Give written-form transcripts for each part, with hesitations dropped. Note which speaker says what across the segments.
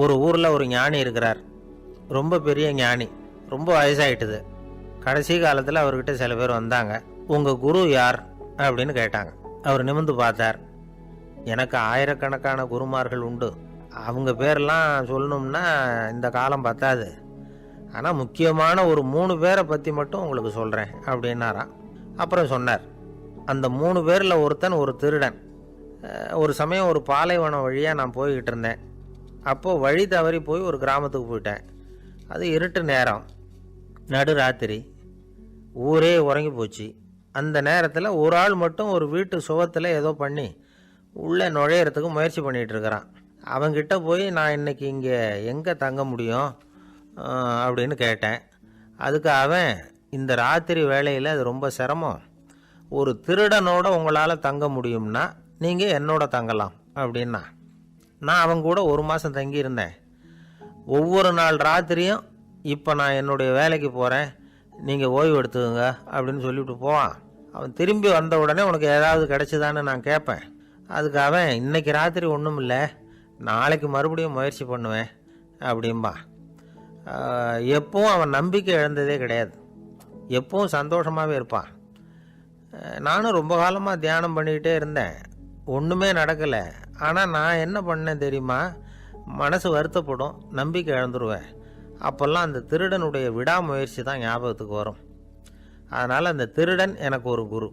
Speaker 1: ஒரு ஊரில் ஒரு ஞானி இருக்கிறார். ரொம்ப பெரிய ஞானி. ரொம்ப வயசாயிட்டுது. கடைசி காலத்தில் அவர்கிட்ட சில பேர் வந்தாங்க. உங்கள் குரு யார் அப்படின்னு கேட்டாங்க. அவர் நிமிர்ந்து பார்த்தார். எனக்கு ஆயிரக்கணக்கான குருமார்கள் உண்டு. அவங்க பேரெல்லாம் சொல்லணும்னா இந்த காலம் பத்தாது. ஆனால் முக்கியமான ஒரு 3 பேரை பற்றி மட்டும் உங்களுக்கு சொல்கிறேன் அப்படின்னாராம். அப்புறம் சொன்னார், அந்த 3 பேரில் ஒருத்தன் ஒரு திருடன். ஒரு சமயம் ஒரு பாலைவனம் வழியாக நான் போய்கிட்டு இருந்தேன். அப்போது வழி தவறி போய் ஒரு கிராமத்துக்கு போயிட்டேன். அது இருட்டு நேரம், நடு ராத்திரி, ஊரே உறங்கி போச்சு. அந்த நேரத்தில் ஒரு ஆள் மட்டும் ஒரு வீட்டு சுவத்தில் ஏதோ பண்ணி உள்ளே நுழையிறதுக்கு முயற்சி பண்ணிகிட்ருக்கிறான். அவங்கிட்ட போய் நான் இன்றைக்கி இங்கே எங்கே தங்க முடியும் அப்படின்னு கேட்டேன். அதுக்கு அவன், இந்த ராத்திரி வேளையில் அது ரொம்ப சிரமம், ஒரு திருடனோட உங்களால் தங்க முடியும்னா நீங்கள் என்னோட தங்கலாம் அப்படின்னா. நான் அவங்க கூட 1 மாதம் தங்கியிருந்தேன். ஒவ்வொரு நாள் ராத்திரியும் இப்போ நான் என்னுடைய வேலைக்கு போகிறேன், நீங்கள் ஓய்வு எடுத்துக்கோங்க அப்படின்னு சொல்லிவிட்டு போவான். அவன் திரும்பி வந்த உடனே உனக்கு ஏதாவது கிடச்சிதான்னு நான் கேட்பேன். அதுக்கு அவன், இன்றைக்கி ராத்திரி ஒன்றும் இல்லை, நாளைக்கு மறுபடியும் முயற்சி பண்ணுவேன் அப்படின்பா. எப்பவும் அவன் நம்பிக்கை இழந்ததே கிடையாது. எப்பவும் சந்தோஷமாகவே இருப்பான். நானும் ரொம்ப காலமாக தியானம் பண்ணிக்கிட்டே இருந்தேன். ஒன்றுமே நடக்கலை. ஆனால் நான் என்ன பண்ணேன் தெரியுமா? மனசு வருத்தப்படும், நம்பிக்கை இழந்துருவேன். அப்போல்லாம் அந்த திருடனுடைய விடாமுயற்சி தான் ஞாபகத்துக்கு வரும். அதனால் அந்த திருடன் எனக்கு ஒரு குரு.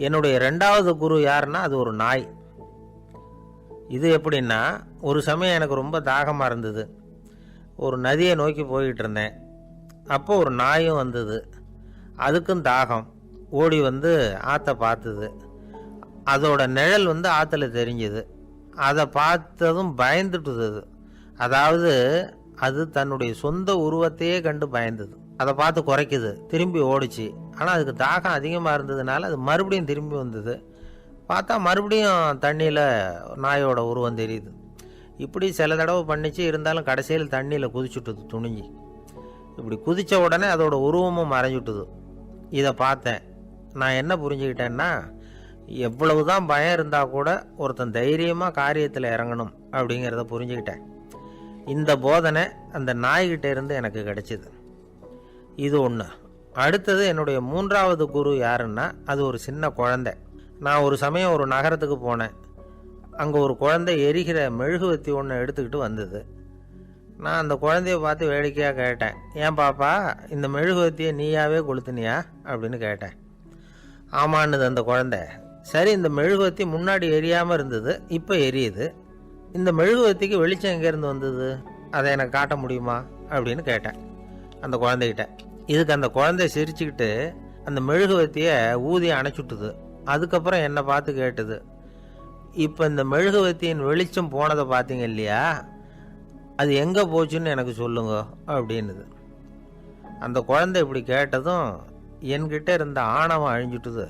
Speaker 1: என்னுடைய 2வது குரு யாருன்னா அது ஒரு நாய். இது எப்படின்னா, ஒரு சமயம் எனக்கு ரொம்ப தாகமாக இருந்தது. ஒரு நதியை நோக்கி போய்கிட்டு இருந்தேன். அப்போ ஒரு நாயும் வந்தது. அதுக்கும் தாகம். ஓடி வந்து ஆற்றை பார்த்துது. அதோட நிழல் வந்து ஆற்றுல தெரிஞ்சுது. அதை பார்த்ததும் பயந்துட்டுது. அதாவது அது தன்னுடைய சொந்த உருவத்தையே கண்டு பயந்தது. அதை பார்த்து குறைக்குது, திரும்பி ஓடிச்சு. ஆனால் அதுக்கு தாகம் அதிகமாக இருந்ததுனால அது மறுபடியும் திரும்பி வந்தது. பார்த்தா மறுபடியும் தண்ணியில் நாயோட உருவம் தெரியுது. இப்படி சில தடவை பண்ணிச்சு. இருந்தாலும் கடைசியில் தண்ணியில் குதிச்சுட்டுது துணிஞ்சி. இப்படி குதித்த உடனே அதோட உருவமும் மறைஞ்சுட்டுது. இதை பார்த்தேன். நான் என்ன புரிஞ்சுக்கிட்டேன்னா, எவ்வளவு தான் பயம் இருந்தால் கூட ஒருத்தன் தைரியமாக காரியத்தில் இறங்கணும் அப்படிங்கிறத புரிஞ்சுக்கிட்டேன். இந்த போதனை அந்த நாய்கிட்ட இருந்து எனக்கு கிடைச்சிது. இது ஒன்று. அடுத்தது என்னுடைய 3வது குரு யாருன்னா அது ஒரு சின்ன குழந்தை. நான் ஒரு சமயம் ஒரு நகரத்துக்கு போனேன். அங்கே ஒரு குழந்தை எரிகிற மெழுகுவத்தி ஒன்று எடுத்துக்கிட்டு வந்தது. நான் அந்த குழந்தைய பார்த்து வேடிக்கையாக கேட்டேன், ஏன் பாப்பா, இந்த மெழுகுவத்தியை நீயாவே கொளுத்துனியா அப்படின்னு கேட்டேன். ஆமான்னுது அந்த குழந்தை. சரி, இந்த மெழுகுவத்தி முன்னாடி எரியாமல் இருந்தது, இப்போ எரியுது. இந்த மெழுகுவத்திக்கு வெளிச்சம் எங்கேருந்து வந்தது, அதை எனக்கு காட்ட முடியுமா அப்படின்னு கேட்டேன் அந்த குழந்தைகிட்ட. இதுக்கு அந்த குழந்தை சிரிச்சுக்கிட்டு அந்த மெழுகுவத்தியை ஊதி அணைச்சுட்டுது. அதுக்கப்புறம் என்னை பார்த்து கேட்டுது, இப்போ இந்த மெழுகுவத்தியின் வெளிச்சம் போனதை பார்த்தீங்க இல்லையா, அது எங்கே போச்சுன்னு எனக்கு சொல்லுங்க அப்படின்னுது. அந்த குழந்தை இப்படி கேட்டதும் என்கிட்ட இருந்த ஆணவம் அழிஞ்சுட்டுது.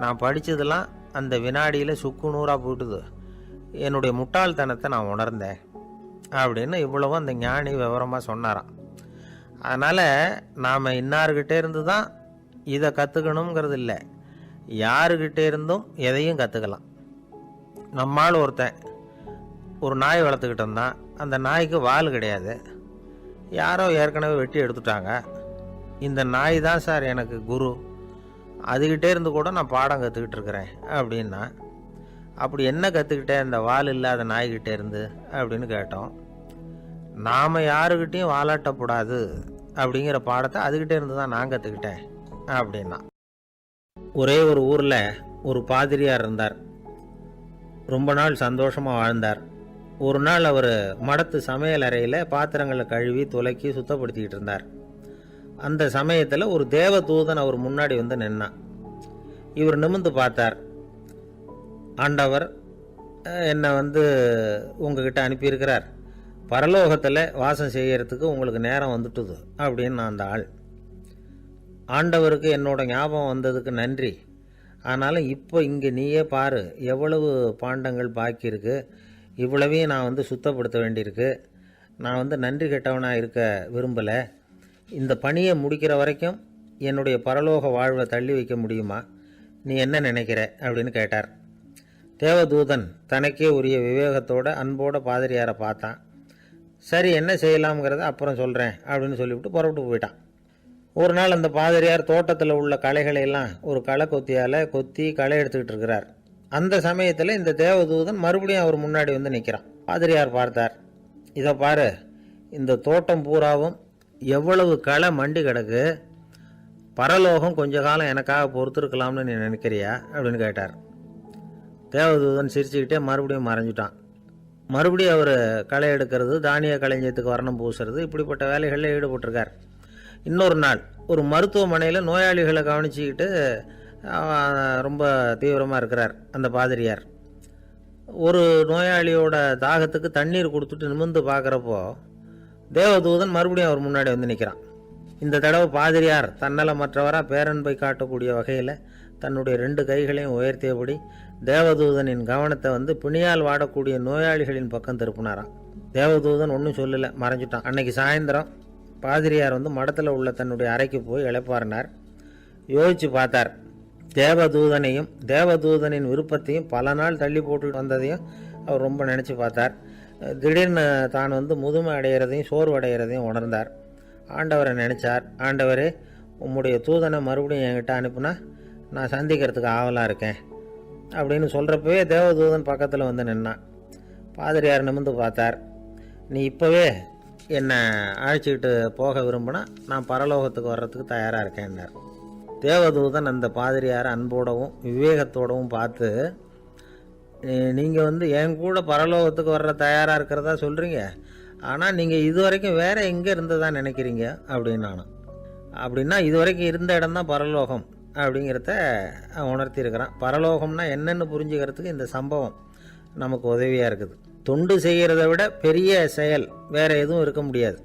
Speaker 1: நான் படித்ததெல்லாம் அந்த வினாடியில் சுக்கு நூறாக போட்டுது. என்னுடைய முட்டாள்தனத்தை நான் உணர்ந்தேன் அப்படின்னு இவ்வளவும் அந்த ஞானி விவரமாக சொன்னாராம். அதனால் நாம் இன்னார்கிட்டே இருந்து தான் இதை கற்றுக்கணுங்கிறது இல்லை, யாருக்கிட்டே இருந்தும் எதையும் கற்றுக்கலாம். நம்மால் ஒருத்தன் ஒரு நாய் வளர்த்துக்கிட்டு இருந்தான். அந்த நாய்க்கு வால் கிடையாது. யாரோ ஏற்கனவே வெட்டி எடுத்துட்டாங்க. இந்த நாய் தான் சார் எனக்கு குரு, அதுகிட்டே இருந்து கூட நான் பாடம் கற்றுக்கிட்டு இருக்கிறேன் அப்படின்னா. அப்படி என்ன கற்றுக்கிட்டேன் இந்த வால் இல்லாத நாய்கிட்டே இருந்து அப்படின்னு கேட்டோம். நாம் யாருக்கிட்டையும் வாலாட்டக்கூடாது அப்படிங்கிற பாடத்தை அதுகிட்டே இருந்து தான் நான் கற்றுக்கிட்டேன் அப்படின்னா. ஒரே ஒரு ஊரில் ஒரு பாதிரியார் இருந்தார். ரொம்ப நாள் சந்தோஷமாக வாழ்ந்தார். ஒரு நாள் அவர் மடத்து சமையல் அறையில் பாத்திரங்களை கழுவி துலக்கி சுத்தப்படுத்திக்கிட்டு இருந்தார். அந்த சமயத்தில் ஒரு தேவ தூதன் அவர் முன்னாடி வந்து நின்னான். இவர் நிமிர்ந்து பார்த்தார். ஆண்டவர் என்னை உங்ககிட்ட அனுப்பியிருக்கிறார், பரலோகத்தில் வாசம் செய்யறதுக்கு உங்களுக்கு நேரம் வந்துட்டுது அப்படின்னு அந்த ஆள். ஆண்டவருக்கு என்னோட ஞாபகம் வந்ததுக்கு நன்றி. ஆனாலும் இப்போ இங்கே நீயே பாரு, எவ்வளவு பாண்டங்கள் பாக்கி இருக்குது, இவ்வளவையும் நான் சுத்தப்படுத்த வேண்டியிருக்கு. நான் நன்றி கெட்டவனாக இருக்க விரும்பலை. இந்த பணியை முடிக்கிற வரைக்கும் என்னுடைய பரலோக வாழ்வை தள்ளி வைக்க முடியுமா, நீ என்ன நினைக்கிற அப்படின்னு கேட்டார். தேவதூதன் தனக்கே உரிய விவேகத்தோட அன்போட பாதிரியாரை பார்த்தான். சரி என்ன செய்யலாம்ங்கிறத அப்புறம் சொல்கிறேன் அப்படின்னு சொல்லிவிட்டு புறப்பட்டு போயிட்டான். ஒரு நாள் அந்த பாதிரியார் தோட்டத்தில் உள்ள களைகளை எல்லாம் ஒரு களை கொத்தியால் கொத்தி களை எடுத்துக்கிட்டு இருக்கிறார். அந்த சமயத்தில் இந்த தேவதூதன் மறுபடியும் அவர் முன்னாடி வந்து நிற்கிறான். பாதிரியார் பார்த்தார். இதை பாரு, இந்த தோட்டம் பூராவும் எவ்வளவு களை மண்டி கிடக்கு, பரலோகம் கொஞ்ச காலம் எனக்காக பொறுத்திருக்கலாம்னு நீ நினைக்கிறியா அப்படின்னு கேட்டார். தேவதூதன் சிரிச்சுக்கிட்டே மறுபடியும் மறைஞ்சிட்டான். மறுபடியும் அவர் களை எடுக்கிறது, தானிய களஞ்சியத்துக்கு வர்ணம் பூசுறது, இப்படிப்பட்ட வேலைகளில் ஈடுபட்டிருக்கார். இன்னொரு நாள் ஒரு மருத்துவமனையில் நோயாளிகளை கவனிச்சிக்கிட்டு ரொம்ப தீவிரமாக இருக்கிறார் அந்த பாதிரியார். ஒரு நோயாளியோட தாகத்துக்கு தண்ணீர் கொடுத்துட்டு நிமிர்ந்து பார்க்குறப்போ தேவதூதன் மறுபடியும் அவர் முன்னாடி வந்து நிற்கிறான். இந்த தடவை பாதிரியார் தன்னலமற்றவராக பேரன்பை காட்டக்கூடிய வகையில் தன்னுடைய 2 கைகளையும் உயர்த்தியபடி தேவதூதனின் கவனத்தை வந்து பிணியால் வாடக்கூடிய நோயாளிகளின் பக்கம் திருப்பினாராம். தேவதூதன் ஒன்றும் சொல்லலை, மறைஞ்சிட்டான். அன்னைக்கு சாயந்தரம் பாதிரியார் வந்து மடத்தில் உள்ள தன்னுடைய அறைக்கு போய் இளைப்பாறினார். யோசித்து பார்த்தார். தேவதூதனையும் தேவதூதனின் விருப்பத்தையும் பல நாள் தள்ளி போட்டு வந்ததையும் அவர் ரொம்ப நினச்சி பார்த்தார். திடீர்னு தான் வந்து முதுமை அடைகிறதையும் சோர்வு அடைகிறதையும் உணர்ந்தார். ஆண்டவரை நினச்சார். ஆண்டவரே, உம்முடைய தூதனை மறுபடியும் என்கிட்ட அனுப்புனா நான் சந்திக்கிறதுக்கு ஆவலாக இருக்கேன் அப்படின்னு சொல்கிறப்பவே தேவதூதன் பக்கத்தில் வந்து நின்னான். பாதிரியார் நிமிர்ந்து பார்த்தார். நீ இப்போவே என்னை அழைச்சிக்கிட்டு போக விரும்பினா நான் பரலோகத்துக்கு வர்றதுக்கு தயாராக இருக்கேன்னார். தேவதூதன் அந்த பாதிரியாரை அன்போடவும் விவேகத்தோடவும் பார்த்து, நீங்கள் வந்து என் கூட பரலோகத்துக்கு வர்ற தயாராக இருக்கிறதா சொல்கிறீங்க, ஆனால் நீங்கள் இது வரைக்கும் வேறு எங்கே இருந்ததா நினைக்கிறீங்க அப்படின்னு நானும். அப்படின்னா இது வரைக்கும் இருந்த இடம் தான் பரலோகம் அப்படிங்கிறத உணர்த்தியிருக்கிறான். பரலோகம்னா என்னென்னு புரிஞ்சுக்கிறதுக்கு இந்த சம்பவம் நமக்கு உதவியாக இருக்குது. தொண்டு செய்கிறத விட பெரிய செயல் வேறு எதுவும் இருக்க முடியாது.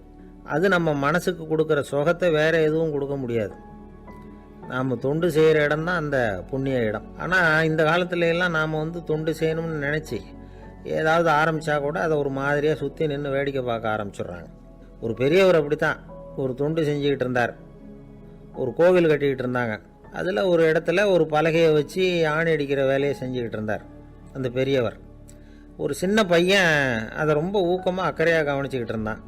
Speaker 1: அது நம்ம மனசுக்கு கொடுக்குற சுகத்தை வேறு எதுவும் கொடுக்க முடியாது. நாம் தொண்டு செய்கிற இடம் தான் அந்த புண்ணிய இடம். ஆனால் இந்த காலத்துல எல்லாம் நாம் வந்து தொண்டு செய்யணும்னு நினச்சி ஏதாவது ஆரம்பித்தா கூட அதை ஒரு மாதிரியாக சுற்றி நின்று வேடிக்கை பார்க்க ஆரம்பிச்சிடுறாங்க. ஒரு பெரியவர் அப்படி தான் ஒரு தொண்டு செஞ்சுக்கிட்டு இருந்தார். ஒரு கோவில் கட்டிக்கிட்டு இருந்தாங்க. அதில் ஒரு இடத்துல ஒரு பலகையை வச்சு ஆணி அடிக்கிற வேலையை செஞ்சுக்கிட்டு இருந்தார் அந்த பெரியவர். ஒரு சின்ன பையன் அதை ரொம்ப ஊக்கமாக அக்கறையாக கவனிச்சிக்கிட்டு இருந்தான்.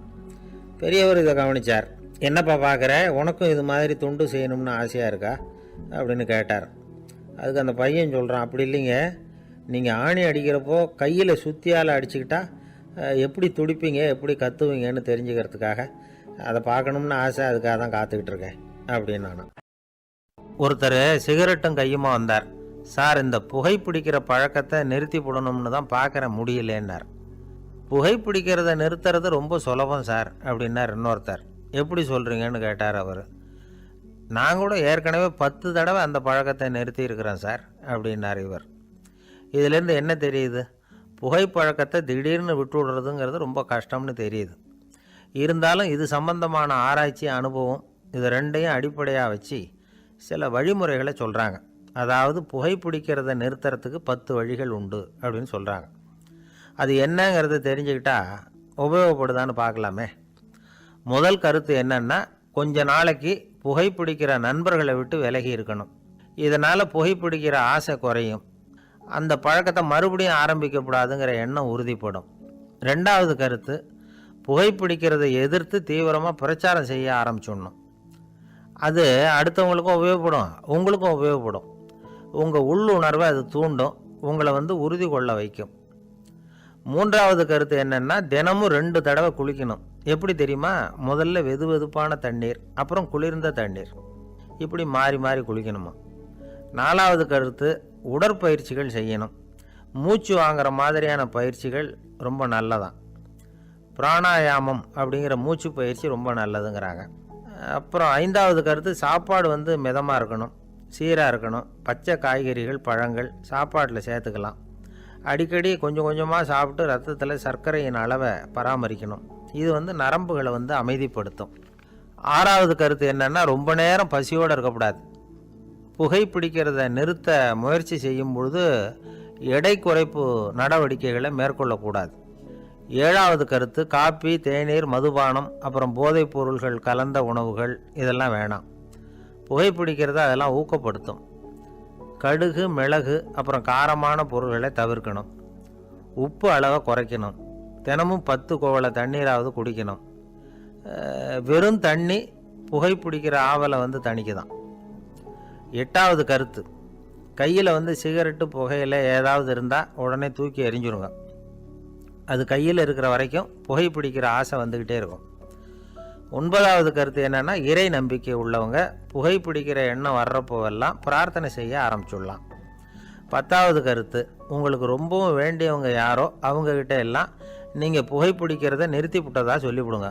Speaker 1: பெரியவர் இதை கவனித்தார். என்னப்பா பார்க்குற, உனக்கும் இது மாதிரி தொண்டு செய்யணும்னு ஆசையாக இருக்கா அப்படின்னு கேட்டார். அதுக்கு அந்த பையன் சொல்கிறான், அப்படி இல்லைங்க, நீங்கள் ஆணி அடிக்கிறப்போ கையில் சுத்தியால் அடிச்சுக்கிட்டா எப்படி துடிப்பீங்க, எப்படி கத்துவீங்கன்னு தெரிஞ்சுக்கிறதுக்காக அதை பார்க்கணும்னு ஆசை, அதுக்காக தான் காத்துக்கிட்டு இருக்கேன் அப்படின்னு நானும். ஒருத்தர் சிகரெட்டும் கையுமா வந்தார். சார், இந்த புகைப்பிடிக்கிற பழக்கத்தை நிறுத்தி போடணும்னு தான் பார்க்குற, முடியலேன்னார். புகைப்பிடிக்கிறத நிறுத்துறது ரொம்ப சுலபம் சார் அப்படின்னார் இன்னொருத்தர். எப்படி சொல்கிறீங்கன்னு கேட்டார் அவர். நான் கூட ஏற்கனவே 10 தடவை அந்த பழக்கத்தை நிறுத்தி இருக்கிறேன் சார் அப்படின்னார் இவர். இதிலேருந்து என்ன தெரியுது? புகைப்பழக்கத்தை திடீர்னு விட்டு விடுறதுங்கிறது ரொம்ப கஷ்டம்னு தெரியுது. இருந்தாலும் இது சம்பந்தமான ஆராய்ச்சி, அனுபவம், இது ரெண்டையும் அடிப்படையாக வச்சு சில வழிமுறைகளை சொல்கிறாங்க. அதாவது புகைப்பிடிக்கிறத நிறுத்துறதுக்கு 10 வழிகள் உண்டு அப்படின்னு சொல்கிறாங்க. அது என்னங்கிறத தெரிஞ்சுக்கிட்டா உபயோகப்படுதான்னு பார்க்கலாமே. முதல் கருத்து என்னன்னா, கொஞ்ச நாளைக்கு புகைப்பிடிக்கிற நண்பர்களை விட்டு விலகி இருக்கணும். இதனால் புகைப்பிடிக்கிற ஆசை குறையும். அந்த பழக்கத்தை மறுபடியும் ஆரம்பிக்கக்கூடாதுங்கிற எண்ணம் உறுதிப்படும். 2வது கருத்து, புகைப்பிடிக்கிறதை எதிர்த்து தீவிரமாக பிரச்சாரம் செய்ய ஆரம்பிச்சிடணும். அது அடுத்தவங்களுக்கும் உபயோகப்படும், உங்களுக்கும் உபயோகப்படும். உங்கள் உள்ளுணர்வை அது தூண்டும், உங்களை வந்து உறுதி கொள்ள வைக்கும். 3வது கருத்து என்னென்னா, தினமும் 2 தடவை குளிக்கணும். எப்படி தெரியுமா? முதல்ல வெது வெதுப்பான தண்ணீர், அப்புறம் குளிர்ந்த தண்ணீர், இப்படி மாறி மாறி குளிக்கணுமா. 4வது கருத்து, உடற்பயிற்சிகள் செய்யணும். மூச்சு வாங்குற மாதிரியான பயிற்சிகள் ரொம்ப நல்லதான். பிராணாயாமம் அப்படிங்கிற மூச்சு பயிற்சி ரொம்ப நல்லதுங்கிறாங்க. அப்புறம் 5வது கருத்து, சாப்பாடு வந்து மிதமாக இருக்கணும், சீராக இருக்கணும். பச்சை காய்கறிகள், பழங்கள் சாப்பாட்டில் சேர்த்துக்கலாம். அடிக்கடி கொஞ்சம் கொஞ்சமாக சாப்பிட்டு ரத்தத்தில் சர்க்கரையின் அளவை பராமரிக்கணும். இது வந்து நரம்புகளை வந்து அமைதிப்படுத்தும். 6வது கருத்து என்னென்னா, ரொம்ப நேரம் பசியோடு இருக்கக்கூடாது. புகைப்பிடிக்கிறத நிறுத்த முயற்சி செய்யும் பொழுது எடை குறைப்பு நடவடிக்கைகளை மேற்கொள்ளக்கூடாது. 7வது கருத்து, காப்பி, தேநீர், மதுபானம், அப்புறம் போதைப் பொருள்கள் கலந்த உணவுகள் இதெல்லாம் வேணாம். புகைப்பிடிக்கிறத அதெல்லாம் ஊக்கப்படுத்தும். கடுகு, மிளகு, அப்புறம் காரமான பொருள்களை தவிர்க்கணும். உப்பு அளவை குறைக்கணும். தினமும் 10 குவளை தண்ணீராவது குடிக்கணும். வெறும் தண்ணி புகைப்பிடிக்கிற ஆவலை தணிக்குதான். 8வது கருத்து, கையில் சிகரெட்டு புகையில் ஏதாவது இருந்தால் உடனே தூக்கி எறிஞ்சிருங்க. அது கையில் இருக்கிற வரைக்கும் புகைப்பிடிக்கிற ஆசை வந்துக்கிட்டே இருக்கும். 9வது கருத்து என்னென்னா, இறை நம்பிக்கை உள்ளவங்க புகைப்பிடிக்கிற எண்ணம் வர்றப்போவெல்லாம் பிரார்த்தனை செய்ய ஆரம்பிச்சுடலாம். 10வது கருத்து, உங்களுக்கு ரொம்பவும் வேண்டியவங்க யாரோ அவங்கக்கிட்ட எல்லாம் நீங்கள் புகைப்பிடிக்கிறத நிறுத்தி விட்டதாக சொல்லிவிடுங்க.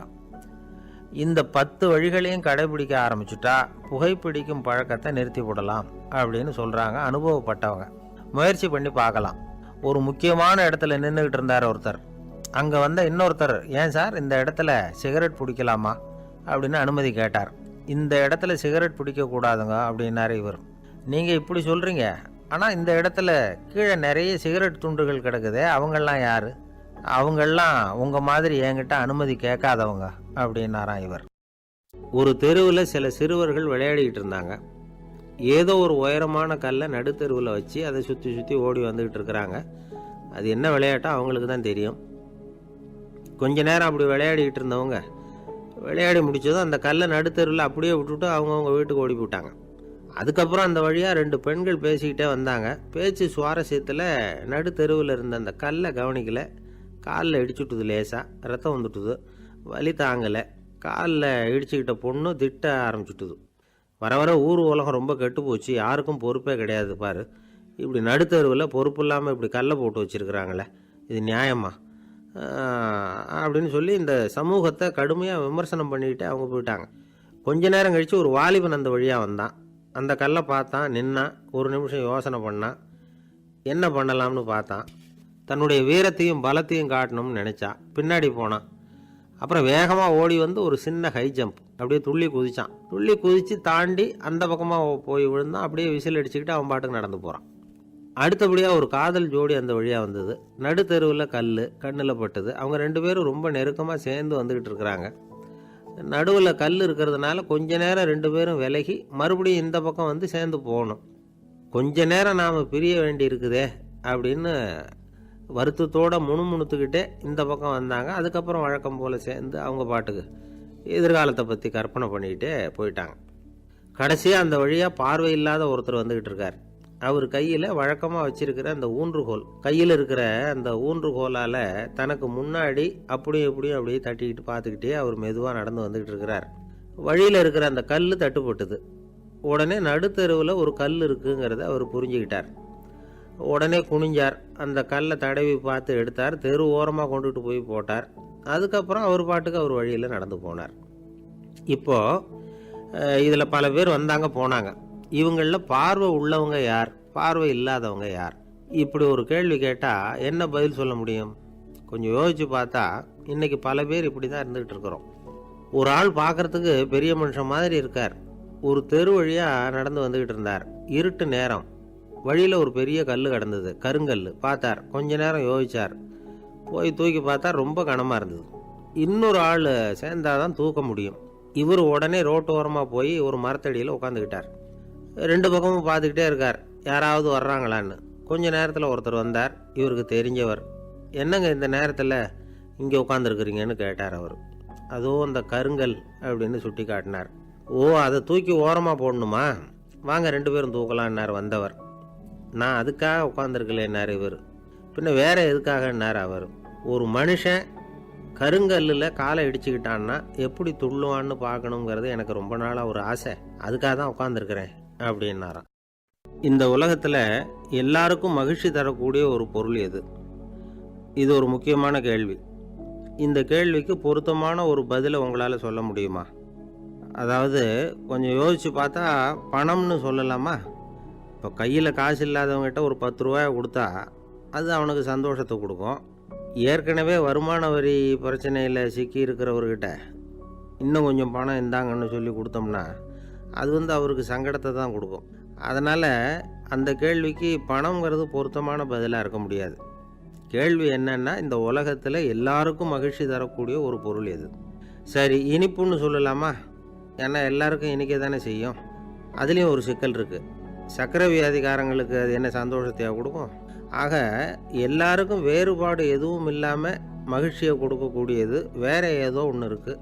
Speaker 1: இந்த 10 வழிகளையும் கடைபிடிக்க ஆரம்பிச்சுட்டா புகைப்பிடிக்கும் பழக்கத்தை நிறுத்தி விடலாம் அப்படின்னு சொல்கிறாங்க அனுபவப்பட்டவங்க. முயற்சி பண்ணி பார்க்கலாம். ஒரு முக்கியமான இடத்துல நின்றுக்கிட்டு இருந்தார் ஒருத்தர். அங்கே இன்னொருத்தர், ஏன் சார் இந்த இடத்துல சிகரெட் பிடிக்கலாமா அப்படின்னு அனுமதி கேட்டார். இந்த இடத்துல சிகரெட் பிடிக்கக்கூடாதுங்க அப்படின்னாரு இவர். நீங்கள் இப்படி சொல்கிறீங்க, ஆனால் இந்த இடத்துல கீழே நிறைய சிகரெட் துண்டுகள் கிடக்குதே, அவங்கெல்லாம் யார்? அவங்கெல்லாம் உங்கள் மாதிரி என்கிட்ட அனுமதி கேட்காதவங்க அப்படின்னாராம் இவர். ஒரு தெருவில் சில சிறுவர்கள் விளையாடிக்கிட்டு இருந்தாங்க. ஏதோ ஒரு உயரமான கல்லை நடுத்தெருவில் வச்சு அதை சுற்றி சுற்றி ஓடி வந்துக்கிட்டு இருக்கிறாங்க. அது என்ன விளையாட்டோ அவங்களுக்கு தான் தெரியும். கொஞ்ச நேரம் அப்படி விளையாடிக்கிட்டு இருந்தவங்க விளையாடி முடித்ததும் அந்த கல்லை நடுத்தெருவில் அப்படியே விட்டுட்டு அவங்கவுங்க வீட்டுக்கு ஓடி போட்டாங்க. அதுக்கப்புறம் அந்த வழியாக 2 பெண்கள் பேசிக்கிட்டே வந்தாங்க. பேச்சு சுவாரஸ்யத்தில் நடுத்தெருவில் இருந்த அந்த கல்லை கவனிக்கலை. காலில் இடிச்சுட்டுது, லேசாக ரத்தம் வந்துட்டுது, வலி தாங்கலை. காலில் இடிச்சுக்கிட்ட பொண்ணு திட்ட ஆரம்பிச்சுட்டுது. வர வர ஊர் உலகம் ரொம்ப கெட்டு போச்சு, யாருக்கும் பொறுப்பே கிடையாது பாரு, இப்படி நடுத்தருவில் பொறுப்பு இல்லாமல் இப்படி கல்லை போட்டு வச்சுருக்குறாங்களே, இது நியாயமா அப்படின்னு சொல்லி இந்த சமூகத்தை கடுமையாக விமர்சனம் பண்ணிக்கிட்டு அவங்க போயிட்டாங்க. கொஞ்ச நேரம் கழித்து ஒரு வாலிபன் அந்த வழியாக வந்தான். அந்த கல்லை பார்த்தான், நின்னான். ஒரு நிமிஷம் யோசனை பண்ணான், என்ன பண்ணலாம்னு பார்த்தான். தன்னுடைய வீரத்தையும் பலத்தையும் காட்டணும்னு நினச்சான். பின்னாடி போனான். அப்புறம் வேகமாக ஓடி ஒரு சின்ன ஹை ஜம்ப் அப்படியே துள்ளி குதிச்சான். துள்ளி குதித்து தாண்டி அந்த பக்கமாக போய் விழுந்தான். அப்படியே விசில் அடிச்சுக்கிட்டு அவன் பாட்டுக்கு நடந்து போகிறான். அடுத்தபடியாக ஒரு காதல் ஜோடி அந்த வழியாக வந்தது. நடுத்தெருவில் கல் கண்ணில் பட்டது. அவங்க 2 பேரும் ரொம்ப நெருக்கமாக சேர்ந்து வந்துக்கிட்டு இருக்கிறாங்க. நடுவில் கல் இருக்கிறதுனால கொஞ்ச நேரம் 2 பேரும் விலகி மறுபடியும் இந்த பக்கம் சேர்ந்து போகணும். கொஞ்ச நேரம் நாம் பிரிய வேண்டி இருக்குதே அப்படின்னு வருத்தத்தோடு முணுமுணுத்துக்கிட்டே இந்த பக்கம் வந்தாங்க. அதுக்கப்புறம் வழக்கம் போல் சேர்ந்து அவங்க பாட்டுக்கு எதிர்காலத்தை பற்றி கற்பனை பண்ணிக்கிட்டே போயிட்டாங்க. கடைசியாக அந்த வழியாக பார்வை இல்லாத ஒருத்தர் வந்துக்கிட்டு இருக்கார். அவர் கையில் வழக்கமாக வச்சிருக்கிற அந்த ஊன்றுகோல், கையில் இருக்கிற அந்த ஊன்றுகோலால் தனக்கு முன்னாடி அப்படியே அப்படியே தட்டிக்கிட்டு பார்த்துக்கிட்டே அவர் மெதுவாக நடந்து வந்துக்கிட்டு இருக்கிறார். வழியில் இருக்கிற அந்த கல் தட்டுப்பட்டுது. உடனே நடுத்தெருவில் ஒரு கல் இருக்குங்கிறத அவர் புரிஞ்சுக்கிட்டார். உடனே குனிஞ்சார். அந்த கல்லை தடவி பார்த்து எடுத்தார். தெரு ஓரமாக கொண்டுட்டு போய் போட்டார். அதுக்கப்புறம் அவர் பாட்டுக்கு அவர் வழியில் நடந்து போனார். இப்போது இதில் பல பேர் வந்தாங்க போனாங்க. இவங்களில் பார்வை உள்ளவங்க யார், பார்வை இல்லாதவங்க யார்? இப்படி ஒரு கேள்வி கேட்டால் என்ன பதில் சொல்ல முடியும்? கொஞ்சம் யோசித்து பார்த்தா இன்றைக்கி பல பேர் இப்படி தான் இருந்துகிட்டு இருக்கிறோம். ஒரு ஆள் பார்க்குறதுக்கு பெரிய மனுஷன் மாதிரி இருக்கார். ஒரு தெரு வழியாக நடந்து வந்துக்கிட்டு இருந்தார். இருட்டு நேரம். வழியில் ஒரு பெரிய கல் கிடந்தது, கருங்கல். பார்த்தார். கொஞ்ச நேரம் யோசிச்சார். போய் தூக்கி பார்த்தா ரொம்ப கனமாக இருந்தது. இன்னொரு ஆள் சேர்ந்தாதான் தூக்க முடியும். இவர் உடனே ரோட்டு ஓரமாக போய் ஒரு மரத்தடியில் உட்காந்துக்கிட்டார். 2 பக்கமும் பார்த்துக்கிட்டே இருக்கார், யாராவது வர்றாங்களான்னு. கொஞ்ச நேரத்தில் ஒருத்தர் வந்தார். இவருக்கு தெரிஞ்சவர். என்னங்க இந்த நேரத்தில் இங்கே உட்காந்துருக்குறீங்கன்னு கேட்டார் அவர். அதுவும் அந்த கருங்கல் அப்படின்னு சுட்டி காட்டினார். ஓ, அதை தூக்கி ஓரமாக போடணுமா? வாங்க 2 பேரும் தூக்கலான்னார் வந்தவர். நான் அதுக்காக உட்காந்துருக்கலேன்னார் இவர். பின்ன வேற எதுக்காகன்னார் அவர். ஒரு மனுஷன் கருங்கல்லில் காலை இடிச்சுக்கிட்டான்னா எப்படி துள்ளுவான்னு பார்க்கணுங்கிறது எனக்கு ரொம்ப நாளாக ஒரு ஆசை, அதுக்காக தான் உட்காந்துருக்கிறேன் அப்படின்னாராம். இந்த உலகத்தில் எல்லாருக்கும் மகிழ்ச்சி தரக்கூடிய ஒரு பொருள் எது? இது ஒரு முக்கியமான கேள்வி. இந்த கேள்விக்கு பொருத்தமான ஒரு பதிலை உங்களால் சொல்ல முடியுமா? அதாவது கொஞ்சம் யோசித்து பார்த்தா பணம்னு சொல்லலாமா? இப்போ கையில் காசு இல்லாதவங்ககிட்ட ஒரு 10 ரூபாய் கொடுத்தா அது அவனுக்கு சந்தோஷத்தை கொடுக்கும். ஏற்கனவே வருமான வரி பிரச்சனையில் சிக்கி இருக்கிறவர்கிட்ட இன்னும் கொஞ்சம் பணம் இந்தாங்கன்னு சொல்லி கொடுத்தோம்னா அது அவருக்கு சங்கடத்தை தான் கொடுக்கும். அதனால் அந்த கேள்விக்கு பணங்கிறது பொருத்தமான பதிலாக இருக்க முடியாது. கேள்வி என்னன்னா, இந்த உலகத்தில் எல்லாருக்கும் மகிழ்ச்சி தரக்கூடிய ஒரு பொருள் எது? சரி, இனிப்புன்னு சொல்லலாமா? ஏன்னா எல்லாருக்கும் இனிக்க தானே செய்யும். அதுலேயும் ஒரு சிக்கல் இருக்குது. சர்க்கரை வியாதிக்காரங்களுக்கு அது என்ன சந்தோஷத்தையாக கொடுக்கும்? ஆக எல்லாருக்கும் வேறுபாடு எதுவும் இல்லாமல் மகிழ்ச்சியை கொடுக்கக்கூடியது வேற ஏதோ ஒன்று இருக்குது.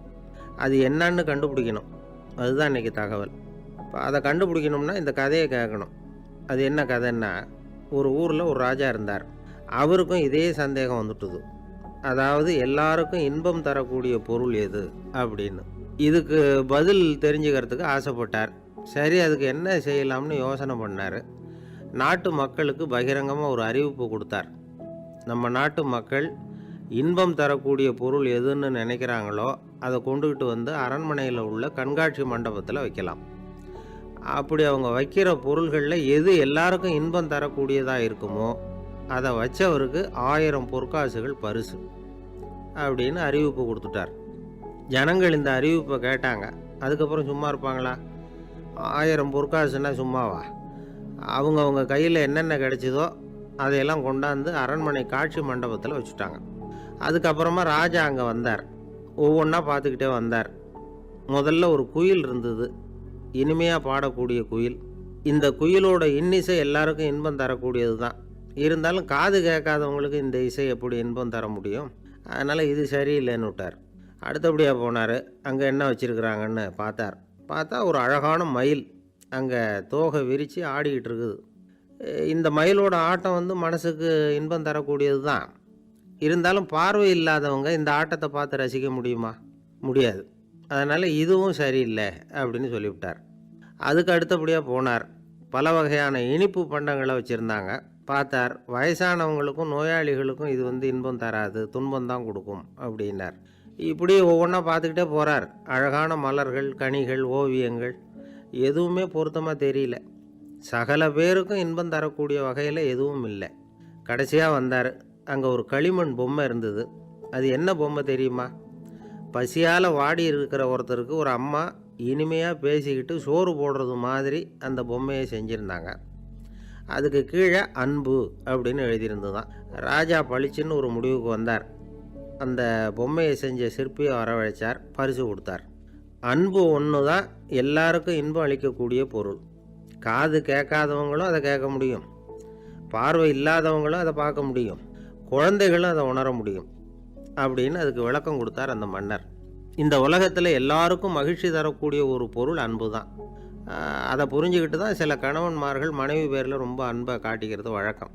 Speaker 1: அது என்னன்னு கண்டுபிடிக்கணும். அதுதான் இன்றைக்கி தகவல். இப்போ அதை கண்டுபிடிக்கணும்னா இந்த கதையை கேட்கணும். அது என்ன கதைன்னா, ஒரு ஊரில் ஒரு ராஜா இருந்தார். அவருக்கும் இதே சந்தேகம் வந்துட்டுது. அதாவது எல்லாருக்கும் இன்பம் தரக்கூடிய பொருள் எது அப்படின்னு. இதுக்கு பதில் தெரிஞ்சுக்கிறதுக்கு ஆசைப்பட்டார். சரி, அதுக்கு என்ன செய்யலாம்னு யோசனை பண்ணார். நாட்டு மக்களுக்கு பகிரங்கமாக ஒரு அறிவிப்பு கொடுத்தார். நம்ம நாட்டு மக்கள் இன்பம் தரக்கூடிய பொருள் எதுன்னு நினைக்கிறாங்களோ அதை கொண்டுகிட்டு வந்து அரண்மனையில் உள்ள கண்காட்சி மண்டபத்தில் வைக்கலாம். அப்படி அவங்க வைக்கிற பொருள்களில் எது எல்லாருக்கும் இன்பம் தரக்கூடியதாக இருக்குமோ அதை வச்சவருக்கு 1000 பொற்காசுகள் பரிசு அப்படின்னு அறிவிப்பு கொடுத்துட்டார். ஜனங்கள் இந்த அறிவிப்பை கேட்டாங்க. அதுக்கப்புறம் சும்மா இருப்பாங்களா? 1000 பொற்காசுன்னா சும்மாவா? அவங்க கையில் என்னென்ன கிடைச்சதோ அதையெல்லாம் கொண்டாந்து அரண்மனை காட்சி மண்டபத்தில் வச்சுட்டாங்க. அதுக்கப்புறமா ராஜா அங்கே வந்தார். ஒவ்வொன்றா பார்த்துக்கிட்டே வந்தார். முதல்ல ஒரு குயில் இருந்தது, இனிமையாக பாடக்கூடிய குயில். இந்த குயிலோட இன்னிசை எல்லாருக்கும் இன்பம் தரக்கூடியது தான். இருந்தாலும் காது கேட்காதவங்களுக்கு இந்த இசை எப்படி இன்பம் தர முடியும்? அதனால் இது சரியில்லைன்னு விட்டார். அடுத்தபடியாக போனார். அங்கே என்ன வச்சுருக்குறாங்கன்னு பார்த்தா ஒரு அழகான மயில் அங்கே தோகை விரித்து ஆடிக்கிட்டு இருக்குது. இந்த மயிலோட ஆட்டம் மனசுக்கு இன்பம் தரக்கூடியது தான். இருந்தாலும் பார்வை இல்லாதவங்க இந்த ஆட்டத்தை பார்த்து ரசிக்க முடியுமா? முடியாது. அதனால் இதுவும் சரியில்லை அப்படின்னு சொல்லிவிட்டார். அதுக்கு அடுத்தபடியாக போனார். பல வகையான இனிப்பு பண்டங்களை வச்சுருந்தாங்க. பார்த்தார், வயசானவங்களுக்கும் நோயாளிகளுக்கும் இது இன்பம் தராது, துன்பம் தான் கொடுக்கும் அப்படின்னார். இப்படி ஒவ்வொன்றா பார்த்துக்கிட்டே போகிறார். அழகான மலர்கள், கனிகள், ஓவியங்கள் எதுவுமே பொருத்தமாக தெரியல. சகல பேருக்கும் இன்பம் தரக்கூடிய வகையில் எதுவும் இல்லை. கடைசியாக வந்தார். அங்கே ஒரு களிமண் பொம்மை இருந்தது. அது என்ன பொம்மை தெரியுமா? பசியால் வாடி இருக்கிற ஒருத்தருக்கு ஒரு அம்மா இனிமையாக பேசிக்கிட்டு சோறு போடுறது மாதிரி அந்த பொம்மையை செஞ்சுருந்தாங்க. அதுக்கு கீழே அன்பு அப்படின்னு எழுதியிருந்துதான். ராஜா பளிச்சுன்னு ஒரு முடிவுக்கு வந்தார். அந்த பொம்மையை செஞ்ச சிற்பியை வரவழைச்சார், பரிசு கொடுத்தார். அன்பு ஒன்று தான் எல்லாருக்கும் இன்பம் அளிக்கக்கூடிய பொருள். காது கேட்காதவங்களும் அதை கேட்க முடியும், பார்வை இல்லாதவங்களும் அதை பார்க்க முடியும், குழந்தைகளும் அதை உணர முடியும் அப்படின்னு அதுக்கு விளக்கம் கொடுத்தார் அந்த மன்னர். இந்த உலகத்தில் எல்லாருக்கும் மகிழ்ச்சி தரக்கூடிய ஒரு பொருள் அன்பு தான். அதை புரிஞ்சுக்கிட்டு தான் சில கணவன்மார்கள் மனைவி பேரில் ரொம்ப அன்பை காட்டிக்கிறது வழக்கம்.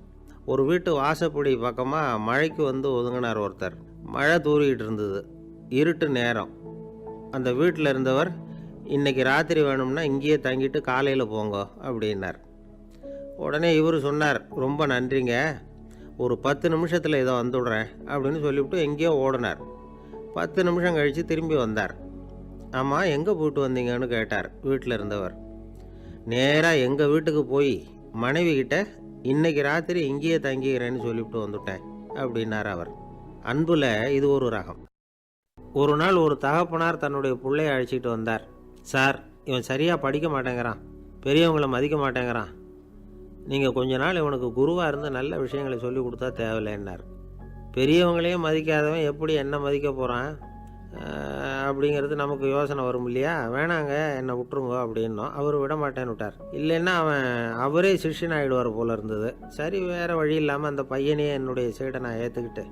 Speaker 1: ஒரு வீட்டு வாசப்படி பக்கமாக மழைக்கு ஒதுங்கினார் ஒருத்தர். மழை தூரிக்கிட்டு இருந்தது, இருட்டு நேரம். அந்த வீட்டில் இருந்தவர், இன்றைக்கி ராத்திரி வேணும்னா இங்கேயே தங்கிட்டு காலையில் போங்க அப்படின்னார். உடனே இவர் சொன்னார், ரொம்ப நன்றிங்க, ஒரு 10 நிமிஷத்தில் இதை வந்துவிடுறேன் அப்படின்னு சொல்லிவிட்டு எங்கேயோ ஓடினார். 10 நிமிஷம் கழித்து திரும்பி வந்தார். ஆமாம், எங்கே போயிட்டு வந்தீங்கன்னு கேட்டார் வீட்டில் இருந்தவர். நேராக எங்கள் வீட்டுக்கு போய் மனைவி கிட்ட இன்றைக்கி ராத்திரி இங்கேயே தங்கிக்கிறேன்னு சொல்லிவிட்டு வந்துட்டேன் அப்படின்னார் அவர். அன்புல இது ஒரு ரகம். ஒரு நாள் ஒரு தகப்பனார் தன்னுடைய பிள்ளையை அழைச்சிட்டு வந்தார். சார், இவன் சரியாக படிக்க மாட்டேங்கிறான், பெரியவங்களை மதிக்க மாட்டேங்கிறான், நீங்கள் கொஞ்ச நாள் இவனுக்கு குருவாக இருந்து நல்ல விஷயங்களை சொல்லி கொடுத்தா தேவையில்லைன்னார். பெரியவங்களையும் மதிக்காதவன் எப்படி என்ன மதிக்க போகிறான் அப்படிங்கிறது நமக்கு யோசனை வரும் இல்லையா? வேணாங்க, என்னை விட்டுருங்க அப்படின்னோம். அவர் விட மாட்டேன்னு விட்டார். இல்லைன்னா அவரே சிஷ்யன் ஆகிடுவார் போல இருந்தது. சரி, வேறு வழி இல்லாமல் அந்த பையனையே என்னுடைய சைடை நான் ஏற்றுக்கிட்டு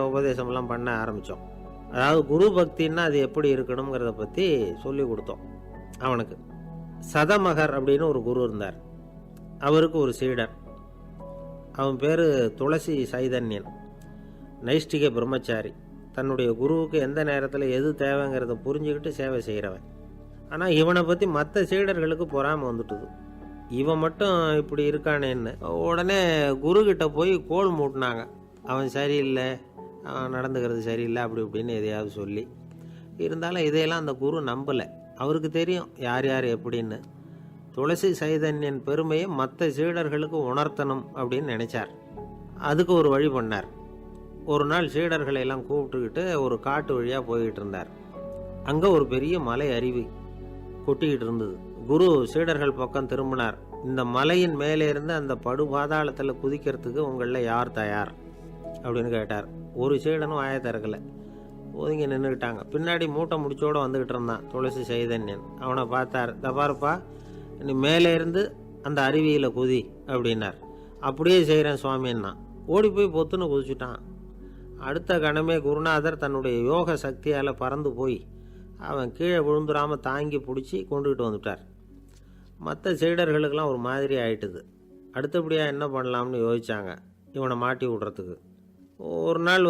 Speaker 1: உபதேசமெல்லாம் பண்ண ஆரம்பித்தோம். அதாவது குரு பக்தின்னா அது எப்படி இருக்கணுங்கிறத பற்றி சொல்லி கொடுத்தோம் அவனுக்கு. சதமகர் அப்படின்னு ஒரு குரு இருந்தார். அவருக்கு ஒரு சீடர். அவன் பேர் துளசி சைதன்யன், நைஷ்டிக பிரம்மச்சாரி. தன்னுடைய குருவுக்கு எந்த நேரத்தில் எது தேவைங்கிறத புரிஞ்சுக்கிட்டு சேவை செய்கிறவன். ஆனால் இவனை பற்றி மற்ற சீடர்களுக்கு பொறாமல் வந்துட்டுது. இவன் மட்டும் இப்படி இருக்கானேன்னு உடனே குருக்கிட்ட போய் கோல் மூட்டினாங்க. அவன் சரியில்லை, அவன் நடந்துக்கிறது சரியில்லை, அப்படி இப்படின்னு எதையாவது சொல்லி. இருந்தாலும் இதையெல்லாம் அந்த குரு நம்பலை. அவருக்கு தெரியும் யார் யார் எப்படின்னு. துளசி சைதன்யன் பெருமையை மற்ற சீடர்களுக்கு உணர்த்தணும் அப்படின்னு நினைச்சார். அதுக்கு ஒரு வழி பண்ணார். ஒரு நாள் சீடர்களை எல்லாம் கூப்பிட்டுக்கிட்டு ஒரு காட்டு வழியாக போய்கிட்டு இருந்தார். அங்கே ஒரு பெரிய மலை அருவி கொட்டிக்கிட்டு இருந்தது. குரு சீடர்கள் பக்கம் திரும்பினார். இந்த மலையின் மேலே இருந்து அந்த படுபாதாளத்தில் குதிக்கிறதுக்கு உங்களில் யார் தயார் அப்படின்னு கேட்டார். ஒரு சீடனும் வாயை திறக்கலை, ஒதுங்கி நின்றுக்கிட்டாங்க. பின்னாடி மூட்டை முடிச்சோடு வந்துக்கிட்டு இருந்தான் துளசி சைதன்யன். அவனை பார்த்தார். தப்பாருப்பா, நீ மேலே இருந்து அந்த அருவியில் குதி அப்படின்னார். அப்படியே செய்கிறேன் சுவாமின்னா ஓடி போய் பொத்துன்னு குதிச்சுட்டான். அடுத்த கணமே குருநாதர் தன்னுடைய யோக சக்தியால் பறந்து போய் அவன் கீழே விழுந்துடாமல் தாங்கி பிடிச்சி கொண்டுகிட்டு வந்துட்டார். மற்ற சீடர்களுக்கெல்லாம் ஒரு மாதிரி ஆயிட்டுது. அடுத்தபடியாக என்ன பண்ணலாம்னு யோசித்தாங்க இவனை மாட்டி விடுறதுக்கு. ஒரு நாள்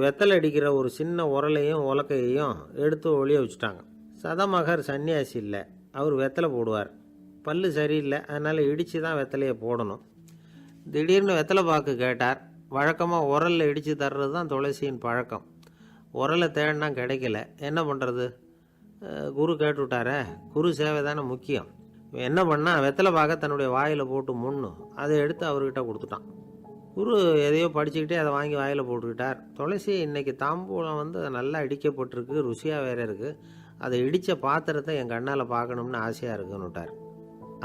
Speaker 1: வெத்தலை அடிக்கிற ஒரு சின்ன உரலையும் உலக்கையையும் எடுத்து ஒளிய வச்சுட்டாங்க. சதமகர் சன்னியாசி இல்லை, அவர் வெத்தலை போடுவார். பல்லு சரியில்லை, அதனால் இடித்து தான் வெத்தலையை போடணும். திடீர்னு வெத்தலை பாக்கு கேட்டார். வழக்கமாக உரலில் இடித்து தர்றது தான் துளசியின் பழக்கம். உரலை தேடினா கிடைக்கல, என்ன பண்ணுறது? குரு கேட்டுவிட்டாரே, குரு சேவை தானே முக்கியம். என்ன பண்ணால் வெத்தலை பாக்க தன்னுடைய வாயில் போட்டு முன்னும் அதை எடுத்து அவர்கிட்ட கொடுத்துட்டான். குரு எதையோ படிச்சுக்கிட்டே அதை வாங்கி வாயில் போட்டுக்கிட்டார். துளசி இன்றைக்கி தாம்பூலம் நல்லா இடிக்கப்பட்டிருக்கு, ருசியாக வேறு இருக்குது, அதை இடித்த பாத்திரத்தை என் கண்ணால் பார்க்கணும்னு ஆசையாக இருக்குன்னு விட்டார்.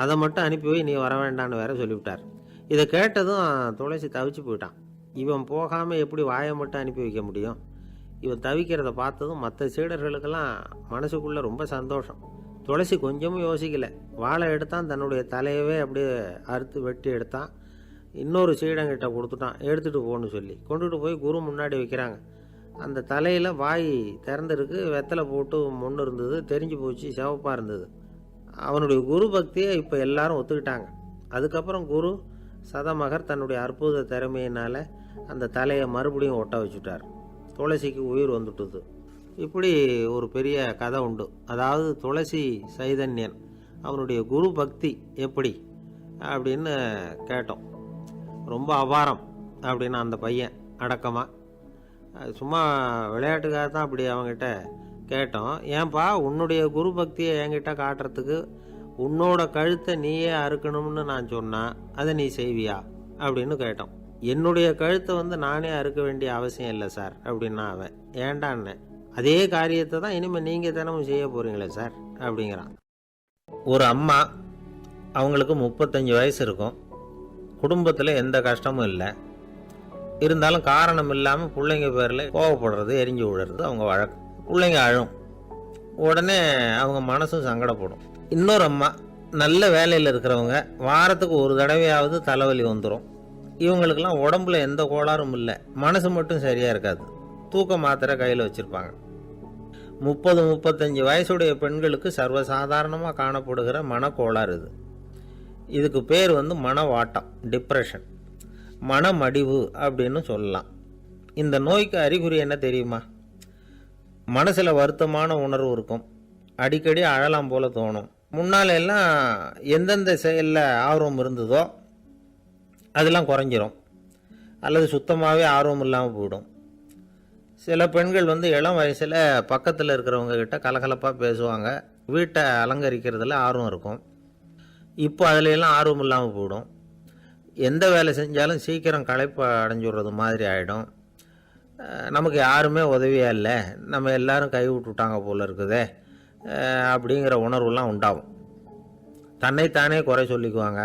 Speaker 1: அதை மட்டும் அனுப்பி போய் நீ வர வேண்டான்னு வேற சொல்லிவிட்டார். இதை கேட்டதும் துளசி தவிச்சு போயிட்டான். இவன் போகாமல் எப்படி வாயை மட்டும் அனுப்பி வைக்க முடியும்? இவன் தவிக்கிறத பார்த்ததும் மற்ற சீடர்களுக்கெல்லாம் மனசுக்குள்ளே ரொம்ப சந்தோஷம். துளசி கொஞ்சமும் யோசிக்கலை. வாழை எடுத்தான், தன்னுடைய தலையவே அப்படியே அறுத்து வெட்டி எடுத்தான். இன்னொரு சீடங்கிட்ட கொடுத்துட்டான், எடுத்துகிட்டு போகணும்னு சொல்லி கொண்டுட்டு போய் குரு முன்னாடி வைக்கிறாங்க. அந்த தலையில் வாய் திறந்துருக்கு, வெத்தலை போட்டு முன்னு இருந்தது, தெரிஞ்சு போச்சு, சிவப்பாக இருந்தது. அவனுடைய குரு பக்தியை இப்போ எல்லாரும் ஒத்துக்கிட்டாங்க. அதுக்கப்புறம் குரு சதமகர் தன்னுடைய அற்புத திறமையினால் அந்த தலையை மறுபடியும் ஒட்ட வச்சுட்டார். துளசிக்கு உயிர் வந்துட்டுது. இப்படி ஒரு பெரிய கதை உண்டு. அதாவது துளசி சைதன்யன் அவனுடைய குரு பக்தி எப்படி அப்படின்னு கேட்டோம். ரொம்ப அபாரம் அப்படின்னு அந்த பையன் அடக்கமாக, சும்மா விளையாட்டுக்காக தான் அப்படி அவங்ககிட்ட கேட்டோம். ஏன்பா உன்னுடைய குரு பக்தியை என்கிட்ட காட்டுறதுக்கு உன்னோட கழுத்தை நீயே அறுக்கணும்னு நான் சொன்னேன், அதை நீ செய்வியா அப்படின்னு கேட்டோம். என்னுடைய கழுத்தை நானே அறுக்க வேண்டிய அவசியம் இல்லை சார் அப்படின்னா அவன். ஏண்டான்னு, அதே காரியத்தை தான் இனிமேல் நீங்கள் தினமும் செய்ய போகிறீங்களே சார் அப்படிங்கிறான். ஒரு அம்மா, அவங்களுக்கு 35 வயசு இருக்கும், குடும்பத்தில் எந்த கஷ்டமும் இல்லை, இருந்தாலும் காரணம் இல்லாமல் பிள்ளைங்க பேரில் கோவப்படுறது, எரிஞ்சு விடுறது அவங்க வழக்கம். பிள்ளைங்க அழும், உடனே அவங்க மனசும் சங்கடப்படும். இன்னொரு அம்மா, நல்ல வேலையில் இருக்கிறவங்க, வாரத்துக்கு ஒரு தடவையாவது தலைவலி வந்துடும். இவங்களுக்கெல்லாம் உடம்புல எந்த கோளாறும் இல்லை, மனசு மட்டும் சரியாக இருக்காது, தூக்க மாத்திரை கையில் வச்சுருப்பாங்க. 30-35 வயசுடைய பெண்களுக்கு சர்வசாதாரணமாக காணப்படுகிற மனக்கோளாறு இது. இதுக்கு பேர் மனவாட்டம், டிப்ரெஷன், மனமடிவு அப்படின்னு சொல்லலாம். இந்த நோய்க்கு அறிகுறி என்ன தெரியுமா? மனசில் வருத்தமான உணர்வு இருக்கும், அடிக்கடி அழலாம் போல தோணும். முன்னால் எல்லாம் எந்தெந்த செயலில் ஆர்வம் இருந்ததோ அதெல்லாம் குறைஞ்சிரும், அல்லது சுத்தமாகவே ஆர்வம் இல்லாமல் போயிடும். சில பெண்கள் இளம் வயசில் பக்கத்தில் இருக்கிறவங்க கிட்ட கலகலப்பாக பேசுவாங்க, வீட்டை அலங்கரிக்கிறதுல ஆர்வம் இருக்கும். இப்போ அதுலெல்லாம் ஆர்வம் இல்லாமல் போயிடும். எந்த வேலை செஞ்சாலும் சீக்கிரம் களைப்பு அடைஞ்சுடுறது மாதிரி ஆகிடும். நமக்கு யாருமே உதவியாக இல்லை, நம்ம எல்லாரும் கை விட்டுட்டாங்க போல இருக்குதே அப்படிங்கிற உணர்வுலாம் உண்டாகும். தன்னைத்தானே குறை சொல்லிக்குவாங்க,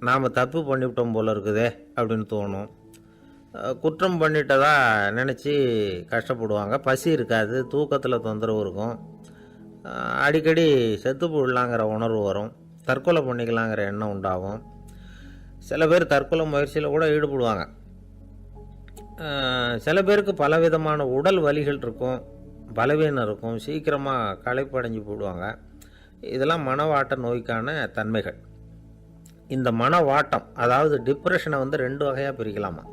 Speaker 1: நாம் தப்பு பண்ணிவிட்டோம் போல இருக்குதே அப்படின்னு தோணும். குற்றம் பண்ணிட்டதா நினச்சி கஷ்டப்படுவாங்க. பசி இருக்காது, தூக்கத்தில் தொந்தரவு இருக்கும், அடிக்கடி செத்து போடலாங்கிற உணர்வு வரும், தற்கொலை பண்ணிக்கலாங்கிற எண்ணம் உண்டாகும். சில பேர் தற்கொலை முயற்சியில் கூட ஈடுபடுவாங்க. சில பேருக்கு பலவிதமான உடல் வலிகள் இருக்கும், பலவீனம் இருக்கும், சீக்கிரமாக களைப்படைஞ்சு போடுவாங்க. இதெல்லாம் மனவாட்ட நோய்க்கான தன்மைகள். இந்த மனவாட்டம், அதாவது டிப்ரெஷனை 2 வகையாக பிரிக்கலாமா.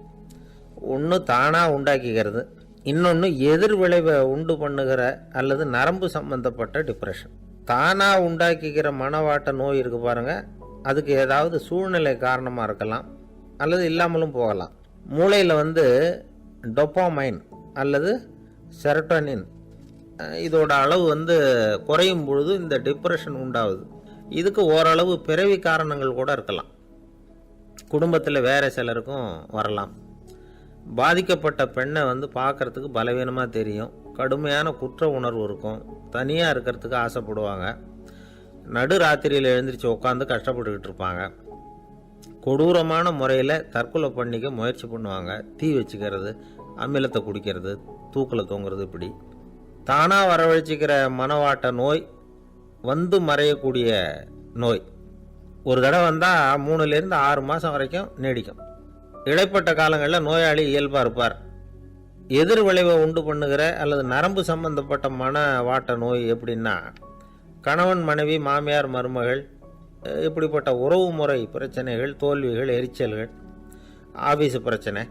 Speaker 1: ஒன்று தானாக உண்டாக்கிக்கிறது, இன்னொன்று எதிர் விளைவை உண்டு பண்ணுகிற அல்லது நரம்பு சம்பந்தப்பட்ட டிப்ரெஷன். தானாக உண்டாக்கிக்கிற மனவாட்ட நோய் இருக்குது பாருங்கள், அதுக்கு ஏதாவது சூழ்நிலை காரணமாக இருக்கலாம், அல்லது இல்லாமலும் போகலாம். மூளையில் டொப்பாமைன் அல்லது செரட்டோனின் இதோட அளவு குறையும் பொழுது இந்த டிப்ரெஷன் உண்டாகுது. இதுக்கு ஓரளவு பிறவி காரணங்கள் கூட இருக்கலாம், குடும்பத்தில் வேறு சிலருக்கும் வரலாம். பாதிக்கப்பட்ட பெண்ணை பார்க்குறதுக்கு பலவீனமாக தெரியும், கடுமையான குற்ற உணர்வு இருக்கும், தனியாக இருக்கிறதுக்கு ஆசைப்படுவாங்க, நடு ராத்திரியில் எழுந்திரிச்சு உட்காந்து கஷ்டப்பட்டுக்கிட்டு இருப்பாங்க, கொடூரமான முறையில் தற்கொலை பண்ணிக்க முயற்சி பண்ணுவாங்க, தீ வச்சுக்கிறது, அமிலத்தை குடிக்கிறது, தூக்கில் தொங்குறது. இப்படி தானாக வரவழைச்சிக்கிற மனவாட்ட நோய் மறையக்கூடிய நோய். ஒரு தடவை வந்தால் 3 to 6 மாதம் வரைக்கும் நீடிக்கும். இடைப்பட்ட காலங்களில் நோயாளி இயல்பாக இருப்பார், எதிர் விளைவை உண்டு பண்ணுகிற அல்லது நரம்பு சம்பந்தப்பட்ட மன வாட்ட நோய் எப்படின்னா, கணவன் மனைவி மாமியார் மருமகள் இப்படிப்பட்ட உறவு முறை பிரச்சனைகள், தோல்விகள், எரிச்சல்கள், ஆஃபீஸு பிரச்சனை,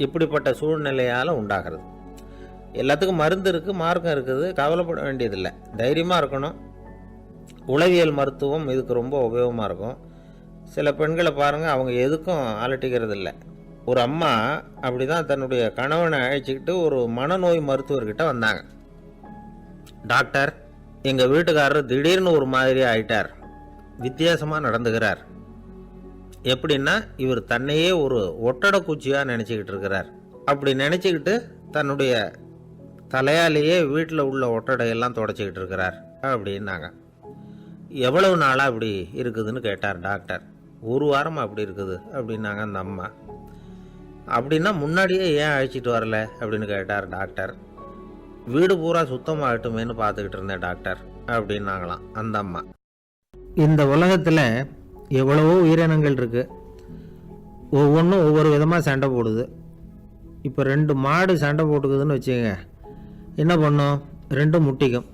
Speaker 1: இப்படிப்பட்ட சூழ்நிலையால் உண்டாகிறது. எல்லாத்துக்கும் மருந்து இருக்குது, மார்க்கம் இருக்குது, கவலைப்பட வேண்டியதில்லை, தைரியமாக இருக்கணும். உளவியல் மருத்துவம் இதுக்கு ரொம்ப உபயோகமாக இருக்கும். சில பெண்களை பாருங்கள், அவங்க எதுக்கும் அலட்டிக்கிறது இல்லை. ஒரு அம்மா அப்படி தான் தன்னுடைய கணவனை அழைச்சிக்கிட்டு ஒரு மனநோய் மருத்துவர்கிட்ட வந்தாங்க. டாக்டர், எங்கள் வீட்டுக்காரர் திடீர்னு ஒரு மாதிரி ஆயிட்டார், வித்தியாசமாக நடந்துக்கிறார். எப்படின்னா, இவர் தன்னையே ஒரு ஒட்டடை குச்சியாக நினச்சிக்கிட்டு இருக்கிறார். அப்படி நினச்சிக்கிட்டு தன்னுடைய தலையாலேயே வீட்டில் உள்ள ஒட்டடையெல்லாம் தொடச்சிக்கிட்டு இருக்கிறார் அப்படின்னாங்க. எவ்வளவு நாளாக அப்படி இருக்குதுன்னு கேட்டார் டாக்டர். ஒரு வாரமாக அப்படி இருக்குது அப்படின்னாங்க அந்த அம்மா. அப்படின்னா முன்னாடியே ஏன் அழைச்சிட்டு வரல அப்படின்னு கேட்டார் டாக்டர். வீடு பூரா சுத்தமாகட்டுமேனு பார்த்துக்கிட்டு இருந்தேன் டாக்டர் அப்படின்னாங்களாம் அந்த அம்மா. இந்த உலகத்தில் எவ்வளவோ உயிரினங்கள் இருக்குது, ஒவ்வொன்றும் ஒவ்வொரு விதமாக சண்டை போடுது. இப்போ 2 மாடு சண்டை போட்டுக்குதுன்னு வச்சுக்கோங்க, என்ன பண்ணும்? 2 முட்டிக்கும்.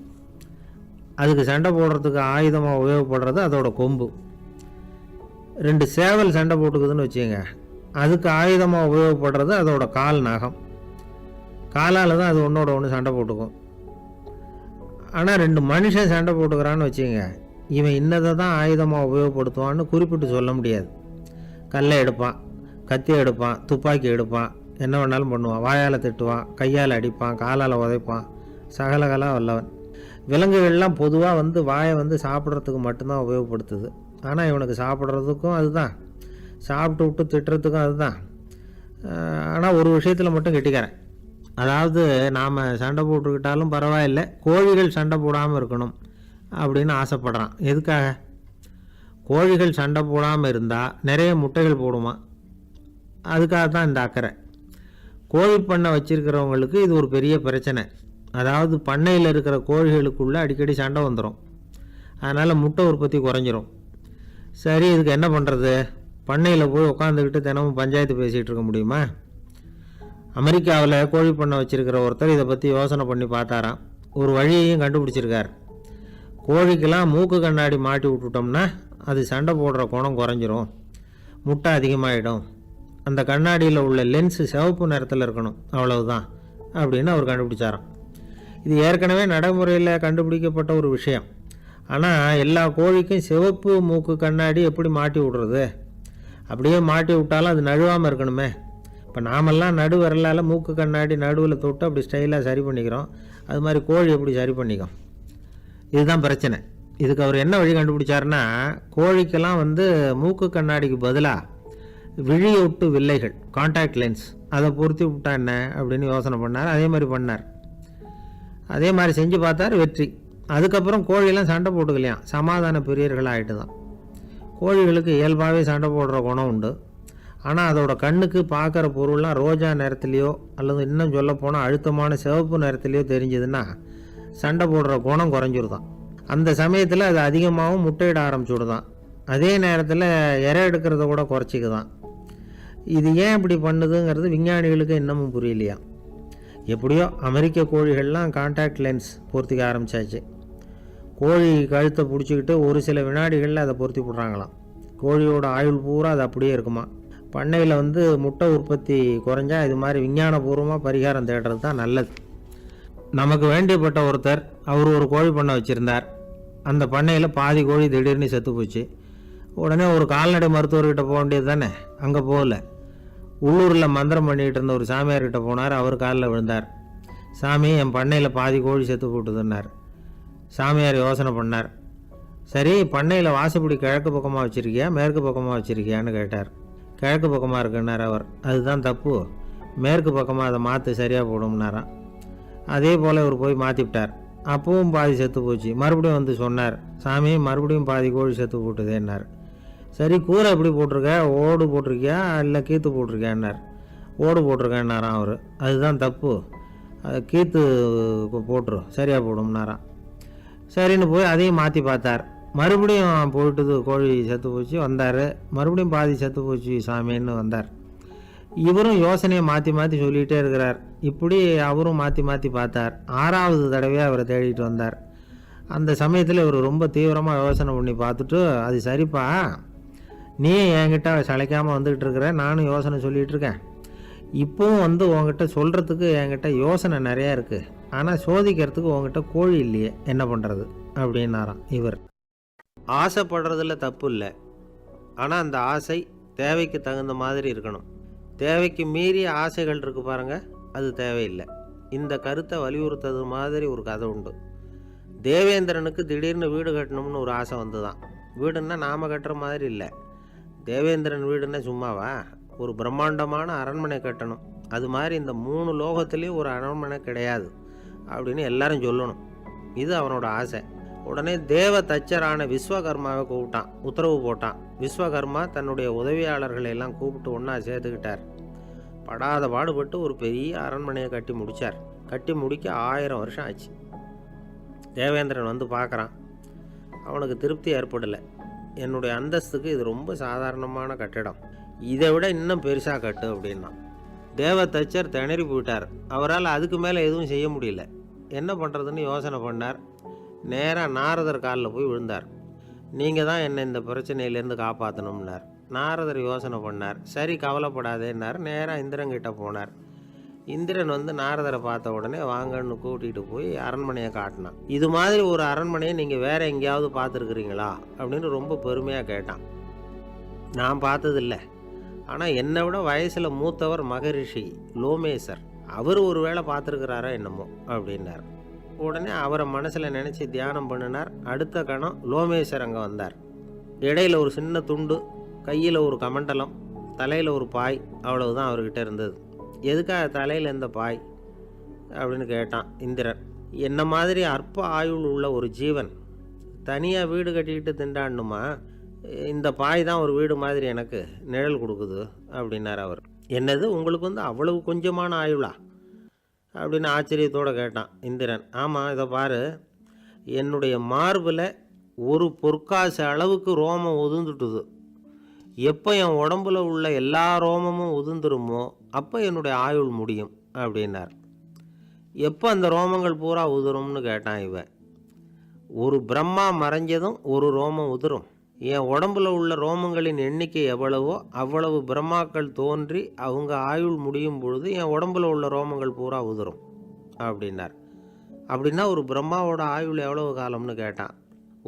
Speaker 1: அதுக்கு சண்டை போடுறதுக்கு ஆயுதமாக உபயோகப்படுறது அதோட கொம்பு. 2 சேவல் சண்டை போட்டுக்குதுன்னு வச்சுக்கோங்க, அதுக்கு ஆயுதமாக உபயோகப்படுறது அதோட கால் நகம். காலால் தான் அது ஒன்றோட ஒன்று சண்டை போட்டுக்கும். ஆனால் 2 மனுஷன் சண்டை போட்டுக்கிறான்னு வச்சுக்கோங்க, இவன் இன்னதை தான் ஆயுதமாக உபயோகப்படுத்துவான்னு குறிப்பிட்டு சொல்ல முடியாது. கல்லை எடுப்பான், கத்தி எடுப்பான், துப்பாக்கி எடுப்பான், என்ன வேணாலும் பண்ணுவான். வாயால் திட்டுவான், கையால் அடிப்பான், காலால் உதைப்பான், சகலகலா வல்லவன். விலங்குகள்லாம் பொதுவாக வாயை சாப்பிட்றதுக்கு மட்டும்தான் உபயோகப்படுத்துது. ஆனால் இவனுக்கு சாப்பிட்றதுக்கும் அதுதான், சாப்பிட்டு விட்டு திட்டுறதுக்கும் அதுதான். ஆனால் ஒரு விஷயத்தில் மட்டும் கெட்டிக்கிறேன். அதாவது நாம் சண்டை போட்டுக்கிட்டாலும் பரவாயில்லை, கோழிகள் சண்டை போடாமல் இருக்கணும் அப்படின்னு ஆசைப்படுறான். எதுக்காக? கோழிகள் சண்டை போடாமல் இருந்தால் நிறைய முட்டைகள் போடுமா, அதுக்காக தான் இந்த அக்கறை. கோழி பண்ணை வச்சுருக்கிறவங்களுக்கு இது ஒரு பெரிய பிரச்சனை. அதாவது பண்ணையில் இருக்கிற கோழிகளுக்குள்ளே அடிக்கடி சண்டை வந்துடும், அதனால் முட்டை உற்பத்தி குறைஞ்சிரும். சரி, இதுக்கு என்ன பண்ணுறது? பண்ணையில் போய் உட்காந்துக்கிட்டு தினமும் பஞ்சாயத்து பேசிகிட்டு இருக்க முடியுமா? அமெரிக்காவில் கோழி பண்ணை வச்சுருக்கிற ஒருத்தர் இதை பற்றி யோசனை பண்ணி பார்த்தாராம். ஒரு வழியையும் கண்டுபிடிச்சிருக்கார். கோழிக்கெல்லாம் மூக்கு கண்ணாடி மாட்டி விட்டுட்டோம்னா அது சண்டை போடுற குணம் குறைஞ்சிரும், முட்டை அதிகமாகிடும். அந்த கண்ணாடியில் உள்ள லென்ஸு சிவப்பு நிறத்தில் இருக்கணும், அவ்வளவுதான் அப்படின்னு அவர் கண்டுபிடிச்சாராம். இது ஏற்கனவே நடைமுறையில் கண்டுபிடிக்கப்பட்ட ஒரு விஷயம். ஆனால் எல்லா கோழிக்கும் சிவப்பு மூக்கு கண்ணாடி எப்படி மாட்டி விடுறது? அப்படியே மாட்டி விட்டாலும் அது நழுவாமல் இருக்கணுமே. இப்போ நாமெல்லாம் நடு விரலால் மூக்கு கண்ணாடி நடுவில் தொட்டு அப்படி ஸ்டைலாக சரி பண்ணிக்கிறோம், அது மாதிரி கோழி எப்படி சரி பண்ணிக்கும்? இதுதான் பிரச்சனை. இதுக்கு அவர் என்ன வழி கண்டுபிடிச்சாருன்னா, கோழிக்கெல்லாம் மூக்கு கண்ணாடிக்கு பதிலாக விழியொட்டு வில்லைகள், கான்டாக்ட் லென்ஸ், அதை பொருத்தி விட்டா என்ன அப்படின்னு யோசனை பண்ணார். அதே மாதிரி பண்ணார். அதே மாதிரி செஞ்சு பார்த்தார், வெற்றி. அதுக்கப்புறம் கோழியெல்லாம் சண்டை போட்டுக்கலையாம், சமாதான பிரியர்கள் ஆகிட்டு தான். கோழிகளுக்கு இயல்பாகவே சண்டை போடுற குணம் உண்டு. ஆனால் அதோட கண்ணுக்கு பார்க்குற பொருள்லாம் ரோஜா நிறத்துலையோ அல்லது இன்னும் சொல்லப்போனால் அழுத்தமான சிவப்பு நிறத்துலையோ தெரிஞ்சதுன்னா சண்டை போடுற குணம் குறைஞ்சிருதான். அந்த சமயத்தில் அது அதிகமாகவும் முட்டையிட ஆரம்பிச்சுடுதான். அதே நேரத்தில் இறை எடுக்கிறத கூட குறைச்சிக்குதான். இது ஏன் இப்படி பண்ணுதுங்கிறது விஞ்ஞானிகளுக்கு இன்னமும் புரியலையா. எப்படியோ அமெரிக்க கோழிகள்லாம் கான்டாக்ட் லென்ஸ் பொருத்திக்க ஆரம்பித்தாச்சு. கோழி கழுத்தை பிடிச்சிக்கிட்டு ஒரு சில வினாடிகளில் அதை பொருத்தி போடுறாங்களாம். கோழியோட ஆயுள் பூரா அது அப்படியே இருக்குமா. பண்ணையில் முட்டை உற்பத்தி குறைஞ்சா இது மாதிரி விஞ்ஞானபூர்வமாக பரிகாரம் தேடுறது தான் நல்லது. நமக்கு வேண்டியப்பட்ட ஒருத்தர், அவர் ஒரு கோழி பண்ணை வச்சுருந்தார். அந்த பண்ணையில் பாதி கோழி திடீர்னு செத்து போச்சு. உடனே ஒரு கால்நடை மருத்துவர்கிட்ட போக வேண்டியது தானே, அங்கே போகல. உள்ளூரில் மந்திரம் பண்ணிகிட்டு இருந்த ஒரு சாமியார்கிட்ட போனார். அவர் காலில் விழுந்தார். சாமி, என் பண்ணையில் பாதி கோழி செத்து போட்டுதுன்னார். சாமியார் யோசனை பண்ணார். சரி, பண்ணையில் வாசப்படி கிழக்கு பக்கமாக வச்சுருக்கியா மேற்கு பக்கமாக வச்சுருக்கியான்னு கேட்டார். கிழக்கு பக்கமாக இருக்குன்னார் அவர். அதுதான் தப்பு, மேற்கு பக்கமாக அதை மாற்று சரியாக போடும்னாராம். அதே போல் இவர் போய் மாற்றிவிட்டார். அப்பவும் பாதி செத்து போச்சு. மறுபடியும் சொன்னார், சாமி மறுபடியும் பாதி கோழி செத்து போட்டுதேன்னார். சரி, கூரை எப்படி போட்டிருக்க, ஓடு போட்டிருக்கியா இல்லை கீத்து போட்டிருக்கியான்னார். ஓடு போட்டிருக்கேன்னாராம் அவர். அதுதான் தப்பு, அது கீத்து போட்டுரும் சரியாக போடும்னாராம். சரின்னு போய் அதையும் மாற்றி பார்த்தார். மறுபடியும் போயிட்டுது, கோழி செத்து போச்சு. வந்தார், மறுபடியும் பாதி செத்து போச்சு சாமின்னு வந்தார். இவரும் யோசனையை மாற்றி மாற்றி சொல்லிகிட்டே இருக்கிறார். இப்படி அவரும் மாற்றி மாற்றி பார்த்தார். 6வது தடவையாக அவரை தேடிட்டு வந்தார். அந்த சமயத்தில் இவர் ரொம்ப தீவிரமாக யோசனை பண்ணி பார்த்துட்டு, அது சரிப்பா, நீ என்கிட்ட சளைக்காமல் வந்துக்கிட்டு இருக்கிற, நானும் யோசனை சொல்லிகிட்டு இருக்கேன். இப்போவும் உங்ககிட்ட சொல்கிறதுக்கு என்கிட்ட யோசனை நிறையா இருக்குது, ஆனால் சோதிக்கிறதுக்கு உங்ககிட்ட கோழி இல்லையே, என்ன பண்ணுறது அப்படின்னாராம் இவர். ஆசைப்படுறதுல தப்பு இல்லை, ஆனால் அந்த ஆசை தேவைக்கு தகுந்த மாதிரி இருக்கணும். தேவைக்கு மீறிய ஆசைகள் இருக்குது பாருங்கள், அது தேவையில்லை. இந்த கருத்தை வலியுறுத்தது மாதிரி ஒரு கதை உண்டு. தேவேந்திரனுக்கு திடீர்னு வீடு கட்டணும்னு ஒரு ஆசை வந்துதான். வீடுன்னா நாம் கட்டுற மாதிரி இல்லை. தேவேந்திரன் வீடுன்னா சும்மாவா, ஒரு பிரம்மாண்டமான அரண்மனை கட்டணும். அது மாதிரி இந்த 3 லோகத்துலேயும் ஒரு அரண்மனை கிடையாது அப்படின்னு எல்லாரும் சொல்லணும். இது அவனோட ஆசை. உடனே தேவ தச்சரான விஸ்வகர்மாவை கூப்பிட்டான், உத்தரவு போட்டான். விஸ்வகர்மா தன்னுடைய உதவியாளர்களை எல்லாம் கூப்பிட்டு ஒன்றா சேர்த்துக்கிட்டார். படாத பாடுபட்டு ஒரு பெரிய அரண்மனையை கட்டி முடித்தார். கட்டி முடிக்க 1000 வருஷம் ஆச்சு. தேவேந்திரன் பார்க்குறான். அவனுக்கு திருப்தி ஏற்படலை. என்னுடைய அந்தஸ்துக்கு இது ரொம்ப சாதாரணமான கட்டிடம், இதை விட இன்னும் பெருசாக கட்டு அப்படின்னா. தேவ தச்சர் திணறி போயிட்டார். அவரால் அதுக்கு மேலே எதுவும் செய்ய முடியல. என்ன பண்ணுறதுன்னு யோசனை பண்ணார். நேராக நாரதர் காலில் போய் விழுந்தார். நீங்கள் தான் என்னை இந்த பிரச்சனையிலேருந்து காப்பாற்றணும்னார். நாரதர் யோசனை பண்ணார். சரி, கவலைப்படாதேன்னார். நேராக இந்திரன்கிட்ட போனார். இந்திரன் நாரதரை பார்த்த உடனே வாங்கன்னு கூட்டிகிட்டு போய் அரண்மனையை காட்டினான். இது மாதிரி ஒரு அரண்மனையை நீங்கள் வேறு எங்கேயாவது பார்த்துருக்குறீங்களா அப்படின்னு ரொம்ப பெருமையாக கேட்டான். நான் பார்த்ததில்லை, ஆனால் என்னை விட வயசில் மூத்தவர் மகரிஷி லோமேசர், அவர் ஒரு வேளை பார்த்துருக்கிறாரா என்னமோ அப்படின்னார். உடனே அவரை மனசில் நினச்சி தியானம் பண்ணினார். அடுத்த கணம் லோமேசர் அங்கே வந்தார். இடையில் ஒரு சின்ன துண்டு, கையில் ஒரு கமண்டலம், தலையில் ஒரு பாய், அவ்வளவுதான் அவர்கிட்ட இருந்தது. எதுக்காக தலையில் இந்த பாய் அப்படின்னு கேட்டான் இந்திரன். என்ன மாதிரி அற்ப ஆயுள் உள்ள ஒரு ஜீவன் தனியாக வீடு கட்டிக்கிட்டு திண்டாடணுமா? இந்த பாய் தான் ஒரு வீடு மாதிரி எனக்கு நிழல் கொடுக்குது அப்படின்னார் அவர். என்னது, உங்களுக்கு அவ்வளவு கொஞ்சமான ஆயுளா அப்படின்னு ஆச்சரியத்தோடு கேட்டான் இந்திரன். ஆமாம், இதை பாரு, என்னுடைய மார்பில் ஒரு பொற்காசு அளவுக்கு ரோமம் உதிர்ந்துட்டுது. எப்போ என் உடம்புல உள்ள எல்லா ரோமமும் உதிர்ந்துருமோ அப்போ என்னுடைய ஆயுள் முடியும் அப்படின்னார். எப்போ அந்த ரோமங்கள் பூரா உதிரும்னு கேட்டான் இவன். ஒரு பிரம்மா மறைஞ்சதும் ஒரு ரோமம் உதிரும். என் உடம்புல உள்ள ரோமங்களின் எண்ணிக்கை எவ்வளவோ அவ்வளவு பிரம்மாக்கள் தோன்றி அவங்க ஆயுள் முடியும் பொழுது என் உடம்புல உள்ள ரோமங்கள் பூரா உதிரும் அப்படின்னார். அப்படின்னா ஒரு பிரம்மாவோட ஆயுள் எவ்வளவு காலம்னு கேட்டான்.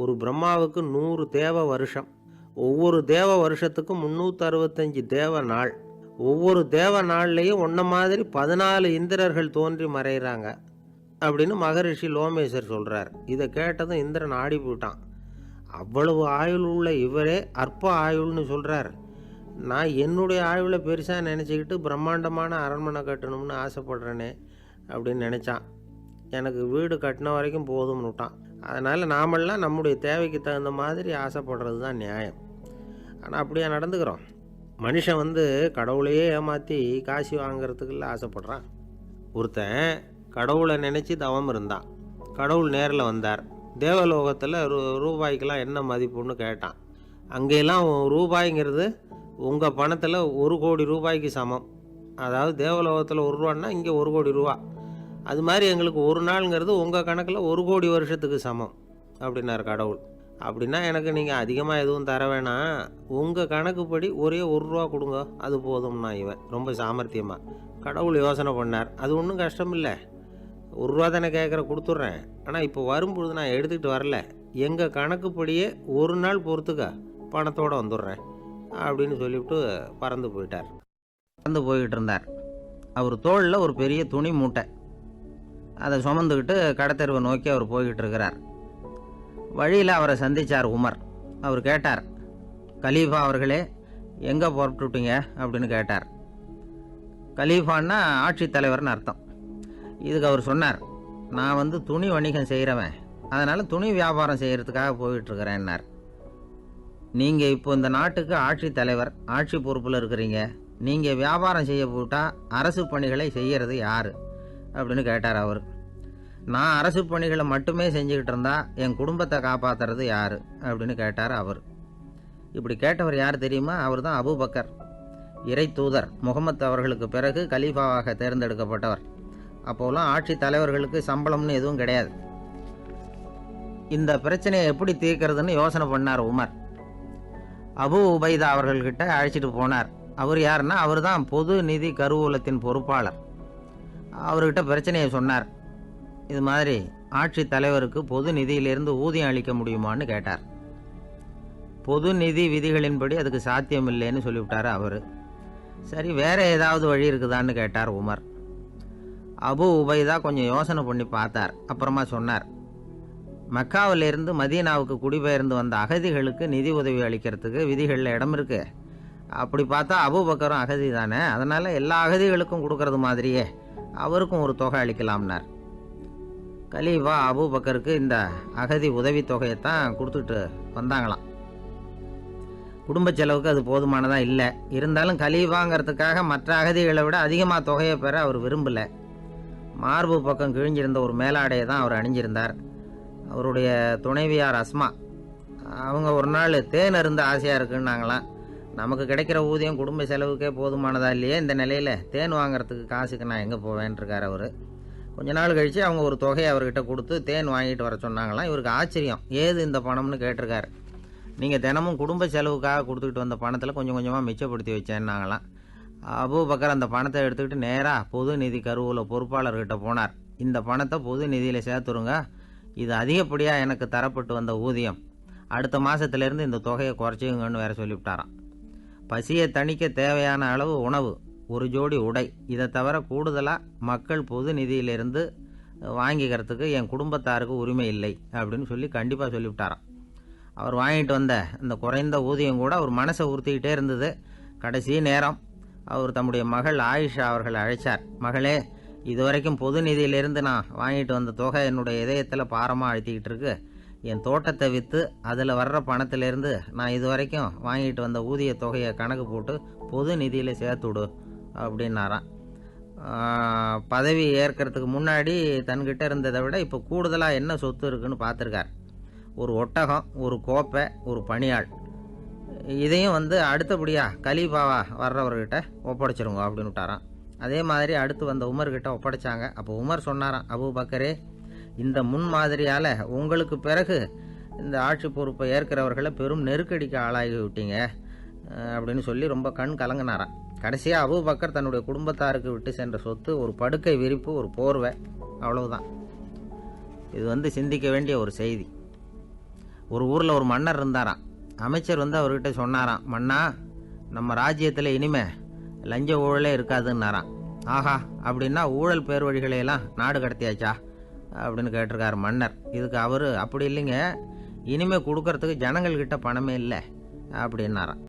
Speaker 1: ஒரு பிரம்மாவுக்கு 100 தேவ வருஷம். ஒவ்வொரு தேவ வருஷத்துக்கும் 365 தேவ நாள். ஒவ்வொரு தேவ நாள்லேயும் ஒன்றை மாதிரி 14 இந்திரர்கள் தோன்றி மறைகிறாங்க அப்படின்னு மகரிஷி லோமேசர் சொல்கிறார். இதை கேட்டதும் இந்திரன் ஆடி போயிட்டான். அவ்வளவு ஆயுள் உள்ள இவரே அற்ப ஆயுள்னு சொல்கிறார். நான் என்னுடைய ஆயுளை பெருசாக நினச்சிக்கிட்டு பிரம்மாண்டமான அரண்மனை கட்டணும்னு ஆசைப்படுறேனே அப்படின்னு நினச்சான். எனக்கு வீடு கட்டின வரைக்கும் போதும்னு விட்டான். அதனால் நாமெல்லாம் நம்முடைய தேவைக்கு தகுந்த மாதிரி ஆசைப்படுறது தான் நியாயம். ஆனால் அப்படியே நடந்துக்கிறோம். மனுஷன் கடவுளையே ஏமாற்றி காசு வாங்கிறதுக்குள்ள ஆசைப்படுறான். ஒருத்தன் கடவுளை நினச்சி தவம் இருந்தான். கடவுள் நேரில் வந்தார். தேவலோகத்தில் ரூபாய்க்கெல்லாம் என்ன மதிப்புன்னு கேட்டான். அங்கெல்லாம் ரூபாய்ங்கிறது உங்கள் பணத்தில் 1 கோடி ரூபாய்க்கு சமம். அதாவது தேவலோகத்தில் 1 ரூபான்னா இங்கே 1 கோடி ரூபா. அது மாதிரி எங்களுக்கு ஒரு நாளுங்கிறது உங்கள் கணக்கில் 1 கோடி வருஷத்துக்கு சமம் அப்படின்னார் கடவுள். அப்படின்னா எனக்கு நீங்கள் அதிகமாக எதுவும் தர வேணாம், உங்கள் கணக்குப்படி ஒரே 1 ரூபா கொடுங்க, அது போதும்னா இவன் ரொம்ப சாமர்த்தியமாக. கடவுள் யோசனை பண்ணார். அது ஒன்றும் கஷ்டம் இல்லை, 1 ரூபா தானே கேட்குற, கொடுத்துட்றேன். ஆனால் இப்போ வரும்பொழுது நான் எடுத்துக்கிட்டு வரல, எங்கள் கணக்குப்படியே 1 நாள் பொறுத்துக்க பணத்தோடு வந்துடுறேன் அப்படின்னு சொல்லிவிட்டு பறந்து போயிட்டார். பறந்து போய்கிட்டு இருந்தார். அவர் தோளில் ஒரு பெரிய துணி மூட்டை, அதை சுமந்துக்கிட்டு கடத்தெருவை நோக்கி அவர் போய்கிட்டு இருக்கிறார். வழியில் அவரை சந்தித்தார் உமர். அவர் கேட்டார், கலீஃபா அவர்களே, எங்கே புறப்பட்டுட்டீங்க அப்படின்னு கேட்டார். கலீஃபான்னா ஆட்சித்தலைவர்னு அர்த்தம். இதுக்கு அவர் சொன்னார், நான் துணி வணிகம் செய்கிறவன், அதனால் துணி வியாபாரம் செய்கிறதுக்காக போயிட்டுருக்கிறேன்னார். நீங்கள் இப்போ இந்த நாட்டுக்கு ஆட்சித்தலைவர், ஆட்சி பொறுப்பில் இருக்கிறீங்க, நீங்கள் வியாபாரம் செய்ய போட்டால் அரசு பணிகளை செய்கிறது யார் அப்படின்னு கேட்டார் அவர். நான் அரசு பணிகளை மட்டுமே செஞ்சுக்கிட்டு இருந்தா என் குடும்பத்தை காப்பாற்றுறது யார் அப்படின்னு கேட்டார் அவர். இப்படி கேட்டவர் யார் தெரியுமா? அவர் தான் அபூபக்கர். இறை தூதர் முகமது அவர்களுக்கு பிறகு கலீஃபாவாக தேர்ந்தெடுக்கப்பட்டவர். அப்போலாம் ஆட்சி தலைவர்களுக்கு சம்பளம்னு எதுவும் கிடையாது. இந்த பிரச்சனையை எப்படி தீர்க்கிறதுன்னு யோசனை பண்ணார் உமர். அபு உபைதா அவர்கள்கிட்ட அழைச்சிட்டு போனார். அவர் யாருன்னா, அவர் தான் பொது நிதி கருவூலத்தின் பொறுப்பாளர். அவர்கிட்ட பிரச்சனையை சொன்னார். இது மாதிரி ஆட்சி தலைவருக்கு பொது நிதியிலிருந்து ஊதியம் அளிக்க முடியுமான்னு கேட்டார். பொது நிதி விதிகளின்படி அதுக்கு சாத்தியம் இல்லைன்னு சொல்லிவிட்டார் அவர். சரி, வேற ஏதாவது வழி இருக்குதான்னு கேட்டார் உமர். அபு உபைதா கொஞ்சம் யோசனை பண்ணி பார்த்தார். அப்புறமா சொன்னார், மக்காவிலிருந்து மதீனாவுக்கு குடிபெயர்ந்து வந்த அகதிகளுக்கு நிதி உதவி அளிக்கிறதுக்கு விதிகளில் இடம் இருக்கு. அப்படி பார்த்தா அபூபக்கரும் அகதி தானே, அதனால எல்லா அகதிகளுக்கும் கொடுக்கறது மாதிரியே அவருக்கும் ஒரு தொகை அளிக்கலாம்னார். கலீஃபா அபூபக்கருக்கு இந்த அகதி உதவி தொகையைத்தான் கொடுத்துட்டு வந்தாங்களாம். குடும்ப செலவுக்கு அது போதுமானதாக இல்லை. இருந்தாலும் கலீஃபாங்கிறதுக்காக மற்ற அகதிகளை விட அதிகமாக தொகையை பெற அவர் விரும்பலை. மார்பு பக்கம் கிழிஞ்சிருந்த ஒரு மேலாடையை தான் அவர் அணிஞ்சிருந்தார். அவருடைய துணைவியார் அஸ்மா, அவங்க ஒரு நாள் தேன் அருந்த ஆசையாக இருக்குன்னாங்களாம். நமக்கு கிடைக்கிற ஊதியம் குடும்ப செலவுக்கே போதுமானதா இல்லையே, இந்த நிலையில் தேன் வாங்கிறதுக்கு காசுக்கு நான் எங்கே போவேன்ருக்கார் அவர். கொஞ்ச நாள் கழித்து அவங்க ஒரு தொகையை அவர்கிட்ட கொடுத்து தேன் வாங்கிட்டு வர சொன்னாங்களாம். இவருக்கு ஆச்சரியம், ஏது இந்த பணம்னு கேட்டிருக்காரு. நீங்கள் தினமும் குடும்ப செலவுக்காக கொடுத்துக்கிட்டு வந்த பணத்தில் கொஞ்சம் கொஞ்சமாக மிச்சப்படுத்தி வச்சேன்னாங்களாம். அபூபக்கர் அந்த பணத்தை எடுத்துக்கிட்டு நேராக பொது நிதி கருவூல பொறுப்பாளர்கிட்ட போனார். இந்த பணத்தை பொது நிதியில் சேர்த்துருங்க, இது அதிகப்படியாக எனக்கு தரப்பட்டு வந்த ஊதியம், அடுத்த மாதத்துலேருந்து இந்த தொகையை குறைச்சிங்கன்னு வேற சொல்லிவிட்டாராம். பசியை தணிக்க தேவையான அளவு உணவு, ஒரு ஜோடி உடை, இதை தவிர கூடுதலாக மக்கள் பொது நிதியிலிருந்து வாங்கிக்கிறதுக்கு என் குடும்பத்தாருக்கு உரிமை இல்லை அப்படின்னு சொல்லி கண்டிப்பாக சொல்லிவிட்டாராம். அவர் வாங்கிட்டு வந்த இந்த குறைந்த ஊதியம் கூட அவர் மனசை உறுத்திக்கிட்டே இருந்தது. கடைசி நேரம் அவர் தம்முடைய மகள் ஆயிஷா அவர்களை அழைச்சார். மகளே, இதுவரைக்கும் பொது நிதியிலிருந்து நான் வாங்கிட்டு வந்த தொகை என்னுடைய இதயத்தில் பாரமாக அழுத்திக்கிட்டு இருக்கு. என் தோட்டத்தை விற்று அதில் வர்ற பணத்திலேருந்து நான் இதுவரைக்கும் வாங்கிட்டு வந்த ஊதிய தொகையை கணக்கு போட்டு பொது நிதியில் சேர்த்துடு அப்படின்னாராம். பதவி ஏற்கிறதுக்கு முன்னாடி தன்கிட்ட இருந்ததை விட இப்போ கூடுதலாக என்ன சொத்து இருக்குன்னு பார்த்துருக்கார். ஒரு ஒட்டகம், ஒரு கோப்பை, ஒரு பணியாள். இதையும் அடுத்தபடியாக கலீஃபாவா வர்றவர்கிட்ட ஒப்படைச்சிருங்க அப்படின்னு விட்டாராம். அதே மாதிரி அடுத்து வந்த உமர்கிட்ட ஒப்படைச்சாங்க. அப்போ உமர் சொன்னாராம், அபூபக்கரே, இந்த முன்மாதிரியால் உங்களுக்கு பிறகு இந்த ஆட்சி பொறுப்பை ஏற்கிறவர்களை பெரும் நெருக்கடிக்கு ஆளாகி விட்டீங்க அப்படின்னு சொல்லி ரொம்ப கண் கலங்கினாராம். கடைசியாக அபூபக்கர் தன்னுடைய குடும்பத்தாருக்கு விட்டு சென்ற சொத்து ஒரு படுக்கை விரிப்பு, ஒரு போர்வை, அவ்வளவுதான். இது சிந்திக்க வேண்டிய ஒரு செய்தி. ஒரு ஊரில் ஒரு மன்னர் இருந்தாராம். அமைச்சர் அவர்கிட்ட சொன்னாராம், மன்னா, நம்ம ராஜ்யத்தில் இனிமே லஞ்ச ஊழலே இருக்காதுன்னாராம். ஆஹா, அப்படின்னா ஊழல் பேர் வழிகளையெல்லாம் நாடு கடத்தியாச்சா அப்படின்னு கேட்டிருக்காரு மன்னர். இதுக்கு அவர், அப்படி இல்லைங்க, இனிமேல் கொடுக்கறதுக்கு ஜனங்கள்கிட்ட பணமே இல்லை அப்படின்னாராம்.